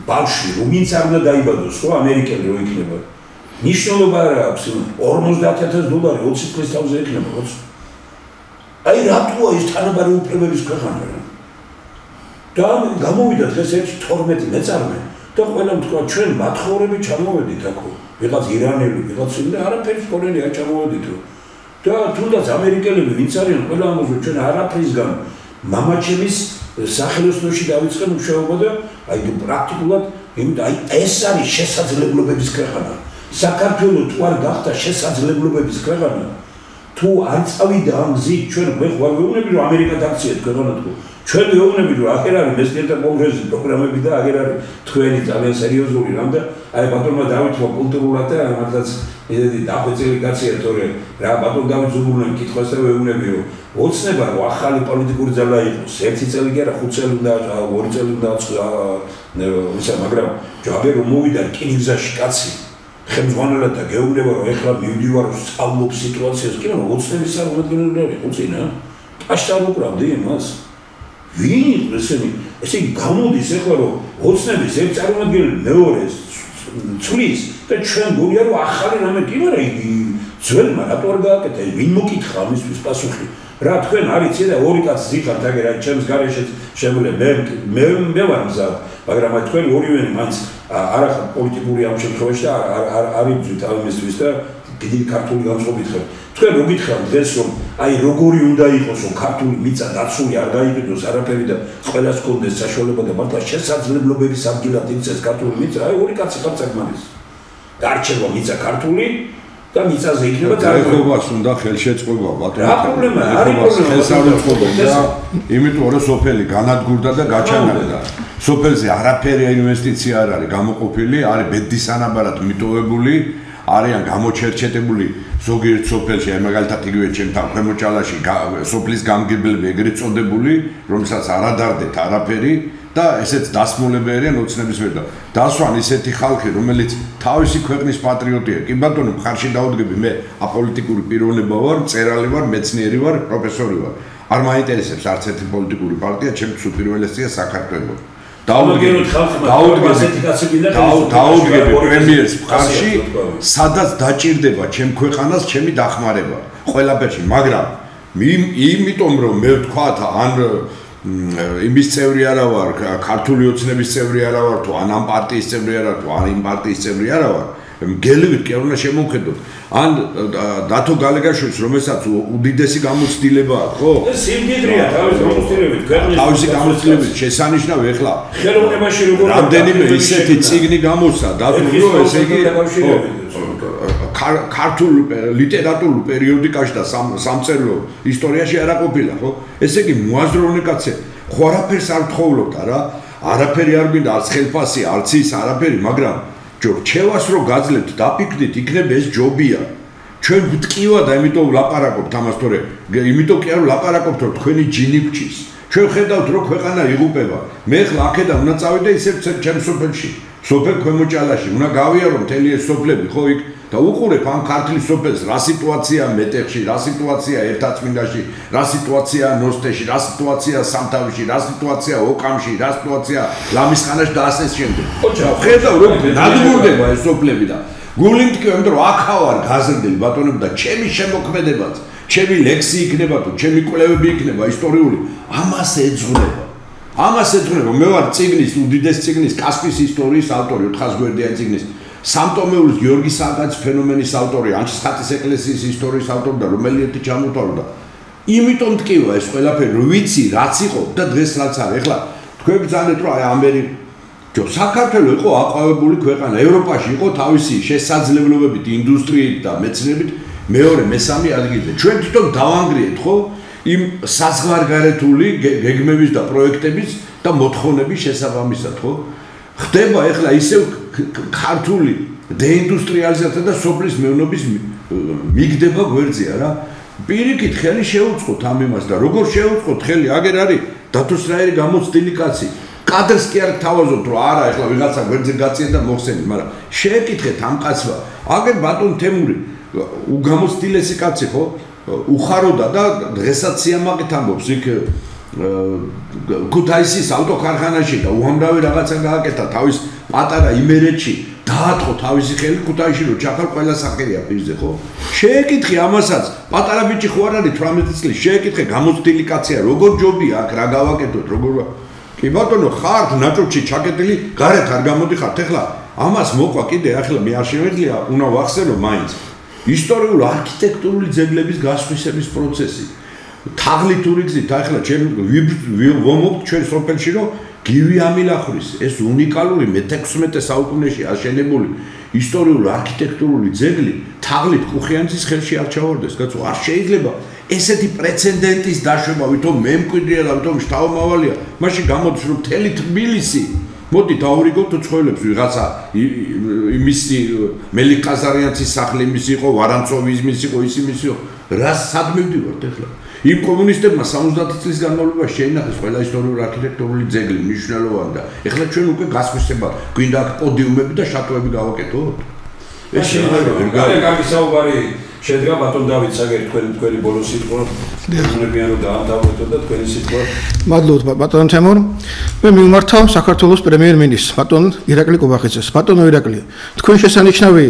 ბავშვი ვინც არ უნდა დაიბადოს ხო ამერიკელი რო იქნება ნიშნულობა რა აქვს $50,000 20 წლის თავზე იქნება ხო აი რატოა ის თანაბარი უფლებების ქვეყანა რა და გამოვიდა დღეს 12 მეწარმე და ყველამ თქვა ჩვენ მათხოვრები ჩამოვედით აქო ვიღაც ირანელი ვიღაც და არაფერი სკოლელი არ ჩამოვედით და თუნდაც ამერიკელები ვინც არიან ყველა ამაზე ჩვენ არაფრისგან მამაჩემის სახელოსნოში დავიწყე მუშაობა და აი პრაქტიკულად აი ეს არის შესაძლებლობების ქვეყანა საქართველო თუ არ გახდა შესაძლებლობების ქვეყანა თუ არ წავიდა ამ გზით ჩვენ გვეუბნები რომ ამერიკა დაქციეთ ქვეყანა თუ ჩვენ გვეუბნები რომ აღარ არის მეცნიერთა კონგრესის პროგრამები და აღარ არის თქვენი ძალიან სერიოზული რამ და აი ბატონმა დავითმა კულტურულად და მართლაც ისეთი დახვეწილი კაცია თორე რა ბატონ დავით ზუგურლემ კითხვას და ვეუბნები რომ ოცნება რომ ახალი პოლიტიკური ძალა იყოს 1 წელი კი არა 5 წელი უნდა 2 წელი უნდა ისა მაგრამ ჯაბე რომ მოვიდა რკინიგზაში კაცი ხელმძღვანელად და გეუბნება რომ ეხლა მივდივარ სწავლობ სიტუაციას კი მაგრამ ოცნების წარმომადგენელი არ იყო წინა აშტარ უკრავდი იმას ვინ ესენი ესე გამოდის ეხლა რომ ოცნების ერთ წარმომადგენელი მეორეს წლის და ჩვენ გონია რომ ახალი რამე კი მაგრამ ძველმა რატო არ გააკეთა ვინ მოკითხა ამისთვის პასუხი რა თქვენ არიცი და ორი კაცი ზიხართ აგერ აი ჩემს გარეშეც შემოვლე მე ვარ მზად მაგრამ აი თქვენ ორივენი მაინც არახარ პოლიტიკური ამ შემთხვევაში და არ იბრძვით ამისთვის და დიდი ქართული განწყობით ხარ თქვენ რო გითხრათ დღეს რომ აი როგორი უნდა იყოს რომ ქართული მიწა დაცული არ გაიყიდოს არაფერი და ყველას კონდეს საშუალება და მართლა შესაძლებლობების ადგილად იქცეს ქართული მიწა აი ორი კაცი ხარ საკმარის გარჩევა მიწა ქართული და მიწაზე იქნება დაახლოებას უნდა ხელშეწყობა ბატონო რა პრობლემაა არის პრობლემა ხელშეწყობა და იმიტომ რომ სოფელი განადგურდა და გაჩანაგდა სოფელზე არაფერი ინვესტიცია არ არის გამოყოფილი არის ბედისანაბარად მიტოვებული არიან გამოჩერჩეტებული ზოგიერთ სოფელში აი მაგალითად იგივე ჩემთან ქვემოჭალაში სოფლის გამგებლები ეგრეთ წოდებული რომელსაც არ ადარდეთ არაფერი და ესეც დასმულები არიან ოცნების ვერ და დასვან ისეთი ხალხი რომელიც თავისი ქვეყნის პატრიოტია კი ბატონო მხარში დაუდგები მე აპოლიტიკური პიროვნება ვარ მწერალი ვარ მეცნიერი ვარ პროფესორი ვარ არ მაინტერესებს არც ერთი პოლიტიკური პარტია, ჩემთვის უპირველესია საქართველო. დაუდგები პრემიერს მხარში, სადაც დაჭირდება ჩემ ქვეყანას ჩემი დახმარება ყველაფერში, მაგრამ იმიტომ რომ მე ვთქვათ ან იმის წევრი არა ვარ, ქართული ოცნების წევრი არა ვარ, თუ ან ამ პარტიის წევრი არა, თუ ან იმ პარტიის წევრი არა ვარ, გელივით კი არ უნდა შემოვხედოთ. ან დათო გალეგაშვილის რომელსაც უდიდესი გამოცდილება აქვს, ხო? ეს სიმდიდრეა თავის გამოცდილებით, თავისი გამოცდილებით შესანიშნავი ეხლა. ხელოვნებაში როგორ რამდენიმე ისეთი წიგნი გამოსცა, დათო რომ ესე იგი ქართულ ლიტერატურულ პერიოდიკაში და სამწერლო ისტორიაში არ აყოფილა, ხო? ესე იგი მოაზროვნე კაცე, ხო არაფერს არ თხოვლობდა რა, არაფერი არ მინდა, არც ხელფასი, არც ის არაფერი, მაგრამ რჩევას რო გაძლევთ, დაფიქრდით, იქნება ეს ჯობია. ჩვენ გვტკივა და იმიტომ ვლაპარაკობთ ამას, თორე იმიტომ კი არ ვლაპარაკობთ, რომ თქვენი ჯინი გჭის. ჩვენ ხედავთ, რომ ქვეყანა იღუპება. მე ხლა აქედან უნდა წავიდე ისევ ჩემ სოფელში, სოფელ ქვემოჭალაში, უნდა გავიარო მთელი ეს სოფლები, ხო იქ და უყურებ ამ ქართლის სოფელს, რა სიტუაცია მეტეხში, რა სიტუაცია ერთაწმინდაში, რა სიტუაცია ნოსტეში, რა სიტუაცია სამთავში, რა სიტუაცია ოკამში, რა სიტუაცია ლამისხანაში და ასე შემდეგ. ხედავ რომ ნადგურდება ეს სოფლები და გული მткиვა, იმიტომ რომ აქ ვარ გაზრდილი ბატონები და ჩემი შემოქმედებაც, ჩემი ლექსი იქნება თუ ჩემი კვლევები იქნება ისტორიული, ამას ეძღვნება. ამას ეძღვნება. მე ვარ წიგნის, უდიდეს წიგნის კასპიის ისტორიის ავტორი, 400 გვერდიანი წიგნის. სამტომეულის გიორგი სააკაძის ფენომენის ავტორი, ანჩისხატის ეკლესიის ისტორიის ავტორი და რომელი ერთი ჩამოთავდა. იმიტომ მткиვა ეს ყველაფერი, რომ ვიცი რაც იყო და დღეს რაც არის. ეხლა თქვენ ბრძანეთ რომ აი საქართველო იყო აყვავებული ქვეყანა, ევროპაში იყო თავისი შესაძლებლობებით, ინდუსტრიით და მეცნიერებით მეორე, მესამე ადგილზე. ჩვენ თვითონ დავანგრიეთ ხო იმ საზღვარგარეთული გეგმების და პროექტების და მოთხოვნების შესაბამისად, ხო? ხდება ეხლა ისევ ქართული დეინდუსტრიალიზაცია და სოფლის მეურნეობის მიგდება გვერდზეა რა. პირიქით ხელი შეუწყოთ ამ იმას და როგორ შეუწყოთ ხელი, აგერ არის დათოსრაერი გამოცდილი კაცი. კადრს კი არ თავაზობთ რომ არა ეხლა ვიღაცა გვერდზე გაწიეთ და მოხსენით, მაგრამ შეეკითხეთ ამ კაცმა. აგერ ბატონ თემური უგამოცდილესი კაცი ხო? უხაროდა და დღესაც სიამაყით ამბობს იქ ქუთაისის ავტოქარხანაში და უამრავი რაღაცა გააკეთა თავის პატარა იმერეთში დაატყო თავისი ხელი ქუთაისში რომ ჩახარ ყველა სახერია პირზე ხო შეეკითხე ამასაც პატარა ბიჭი ხო არ არის 18 წლის შეეკითხე გამოცდილი კაცია როგორ ჯობია აქ რა გავაკეთოთ როგორ კი ბატონო ხართ ნაჭუჭი ჩაკეტილი გარეთ არ გამოდიხართ ეხლა ამას მოყვა კიდე ახლა მე არ შემეძლია უნდა ვახსენო მაინც ისტორიული არქიტექტურული ძეგლების გასხვისების პროცესი თაღლითური გზით ახლა ჩვენ ვომობთ ჩვენ სოფელში რომ გივი ამილახრის ეს უნიკალური მე-16 საუკუნეში აშენებული ისტორიული არქიტექტურული ძეგლი თაღლით კუხიანძის ხელში არ ჩავარდეს კაცო არ შეიძლება ესეთი პრეცედენტის დაშვება ვითომ მე მკვიდრია და ვითომ შთამომავალია მაშინ გამოდის რომ მთელი თბილისი მოდი დავრიგოთ უცხოელებს ვიღაცა იმისი მელიქ ყაზარიანის სახლი იმისი იყო ვარანცოვის იმისი იყო ის იმისი იყო რა სად მივდივართ ახლა იმ კომუნისტებმა 70 წლის განმავლობაში შეინახეს ყველა ისტორიული არქიტექტურული ძეგლი მნიშვნელოვანი და ეხლა ჩვენ უკვე გასხვისება გვინდა აქ პოდიუმები და შატოები გავაკეთოთ ეს შეიძლება კარგი საუბარი შედგა ბატონ დავით საგერი თქვენი ბოლო სიტყვა უნებიან რომ დაამთავრებოთ და თქვენი სიტყვა მადლობთ ბატონ თემურ მე მიმართავ საქართველოს პრემიერ-მინისტრს ბატონ ირაკლი კობახიძეს ბატონო ირაკლი თქვენ შესანიშნავი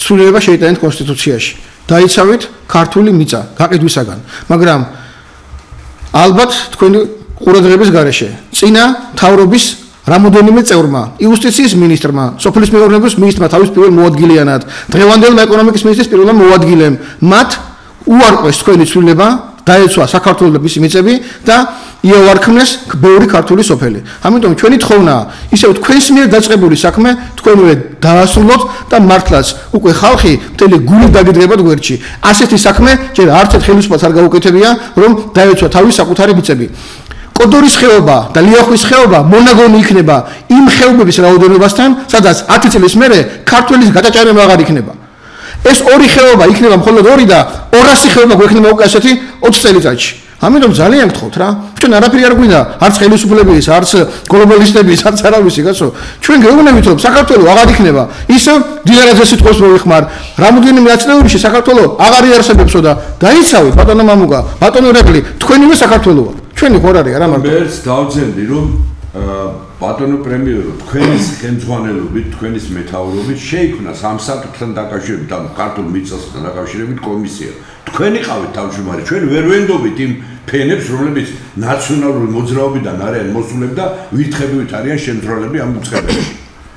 ცვლილება შეიტანეთ კონსტიტუციაში დაიცავით ქართული მიწა გაყიდვისაგან მაგრამ ალბათ თქვენი ყურადღების გარეშე წინა მთავრობის რამოდენიმე წევრმა იუსტიციის მინისტრმა სოფლის მეურნეობის მინისტრმა თავის პირველ მოადგილიანად დღევანდელმა ეკონომიკის მინისტრის პირველმა მოადგილემ მათ უარყვეს თქვენი ცვლილება დაეცვა საქართველოს მიწები და იავარქმნეს ბევრი ქართული სოფელი. ამიტომ ჩვენი თხოვნაა ისევ თქვენს მიერ დაწყებული საქმე თქვენვე დაასრულოთ და მართლაც უკვე ხალხი მთელი გულით დაგიდგებათ გვერდში. ასეთი საქმე ჯერ არც ერთ ხელისუფლებას არ გაუკეთებია რომ დაეცვა თავის საკუთარი მიწები. კოდორის ხეობა და ლიახვის ხეობა მონაგონი იქნება იმ ხეობების რაოდენობასთან, სადაც 10 წლის მერე ქართველის გადაჭარება აღარ იქნება. ეს ორი ხეობა იქნება მხოლოდ ორი და 200 ხეობა გვექნება უკვე ასეთი 20 წელიწადში. ამიტომ ძალიან გთხოვთ რა. ჩვენ არაფერი არ გვინდა, არც ხელისუფლების, არც გლობალისტების, არც არავისი, კაცო. ჩვენ გეუბნებით, რომ საქართველოს აღარ იქნება ისევ დილერაზე სიტყვას მოვიხმარ. რამოდენიმე აწლეულში საქართველოს აღარ იარსებებსო და დაიცავით ბატონო მამუკა, ბატონო რეგლი, თქვენივე საქართველოა. ჩვენი ხო არ არის არა მარტო. მეც დავძენდი რომ ბატონო პრემიერო თქვენის ხელმძღვანელობით, თქვენის მეთაურობით შეიქმნა ამ საკითხთან დაკავშირებით, ამ ქართულ მიწასთან დაკავშირებით კომისია. თქვენი ყავით თავმჯდომარე, ჩვენ ვერ ვენდობით იმ ფენებს, რომლებიც ნაციონალური მოძრაობიდან არიან მოსულები და ვირთხებივით არიან შემძროლები ამ უცხებაში.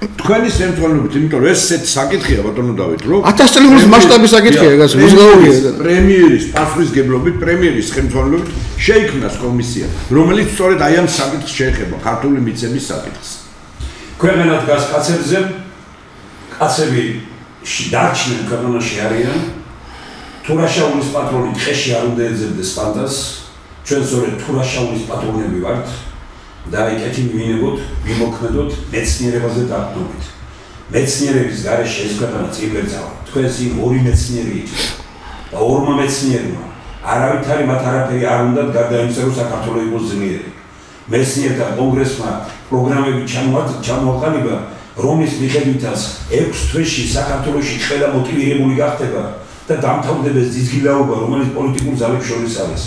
თქვენი შემძროლებით, იმიტომ რომ ეს ესეთი საკითხია ბატონო დავით, რომ 1000 წლის მასშტაბის საკითხია, გასულ უზღაურია. პრემიერის პასუხისგებლობით, პრემიერის ხელმძღვანელობით შეიქმნას კომისია, რომელიც სწორედ აი ამ საკითხს შეეხება, ქართული მიწების საკითხს. ქვეყანა დგას კაცებზე, კაცები დარჩნენ ქვეყანაში არიან. თურაშაულის პატრონი ტყეში არ უნდა ეძებდეს პანდას, ჩვენ სწორედ თურაშაულის პატრონები ვართ და ეკეთი მივინებოთ, ვიმოქმედოთ მეცნიერებაზე დაყრდნობით. მეცნიერების გარეშე ეს ქვეყანა წინვერძავა. თქვენს იმ ორი მეცნიერი იქნება და ორმა მეცნიერმა არავითარი მათ არაფერი არ უნდათ გარდა იმისა, რომ საქართველო იყოს ძლიერი. მეცნიერთა კონგრესმა პროგრამები ჩამოაყალიბა, რომლის მიხედვითაც 6 თვეში საქართველოში ყველა მოტივირებული გახდება და დამთავრდება ძიძგილაობა, რომელიც პოლიტიკურ ძალებს შორის არის.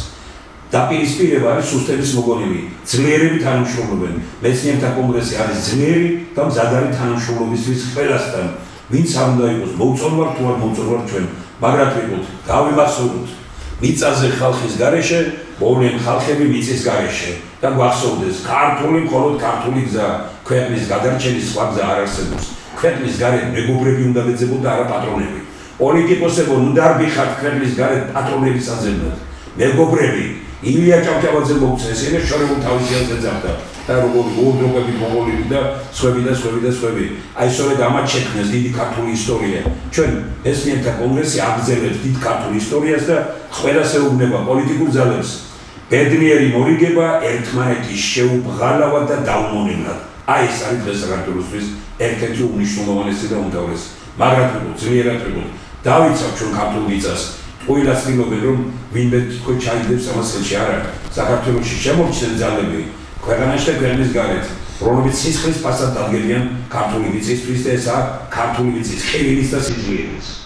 დაპირისპირება არის სუსტების მოგონილი. ძლიერები თანამშრომლობენ. მეცნიერთა კონგრესი არის ძლიერი და მზადარი თანამშრომლობისთვის ყველასთან. ვინც არ უნდა იყოს მოუწონვარ თუ არ მოუწონვარ ჩვენ, მაგრამ ვიყოთ, გავიმახსოვროთ მიწაზე ხალხის გარეშე, მოვლენ ხალხები მიწის გარეშე და გვახსოვდეს, ქართული მხოლოდ ქართული გზა, ქვეყნის გადარჩენის სხვა გზა არ არსებობს. ქვეყნის გარეთ მეგობრები უნდა ვეძებოთ და არა პატრონები. პოლიტიკოსებო, ნუ დარბიხართ ქვეყნის გარეთ პატრონების აზროვნად. მეგობრები ილია ჭავჭავაძე მოგცა, ესენე შორეულ თავისიას ეძახდა და როგორი უძროგები მოგოლები და სხვები. აი სწორედ ამათ შექმნეს დიდი ქართული ისტორია. ჩვენ მეცნიერთა კონგრესი აგრძელებს დიდ ქართულ ისტორიას და ყველას ეუბნება პოლიტიკურ ძალებს. ბედნიერი მორიგება ერთმანეთის შეუბღალავად და დაუმონებლად. აი ეს არის დღეს საქართველოსთვის ერთ-ერთი უმნიშვნელოვანესი და უმთავრესი. მაგრამ ძლიერად ვიყოთ, დავიცავ ჩვენ ქართულ მიწას. ყველა ცდილობენ რომ ვინმე თქვენ ჩაიდებს ამას ხელში არა. საქართველოში შემორჩნენ ძალები ქვეყანაში და ქვეყნის გარეთ, რომლებიც სისხლის ფასად დადგებიან ქართული მიწისთვის და ესაა ქართული მიწის ხილის და სიძლიერის.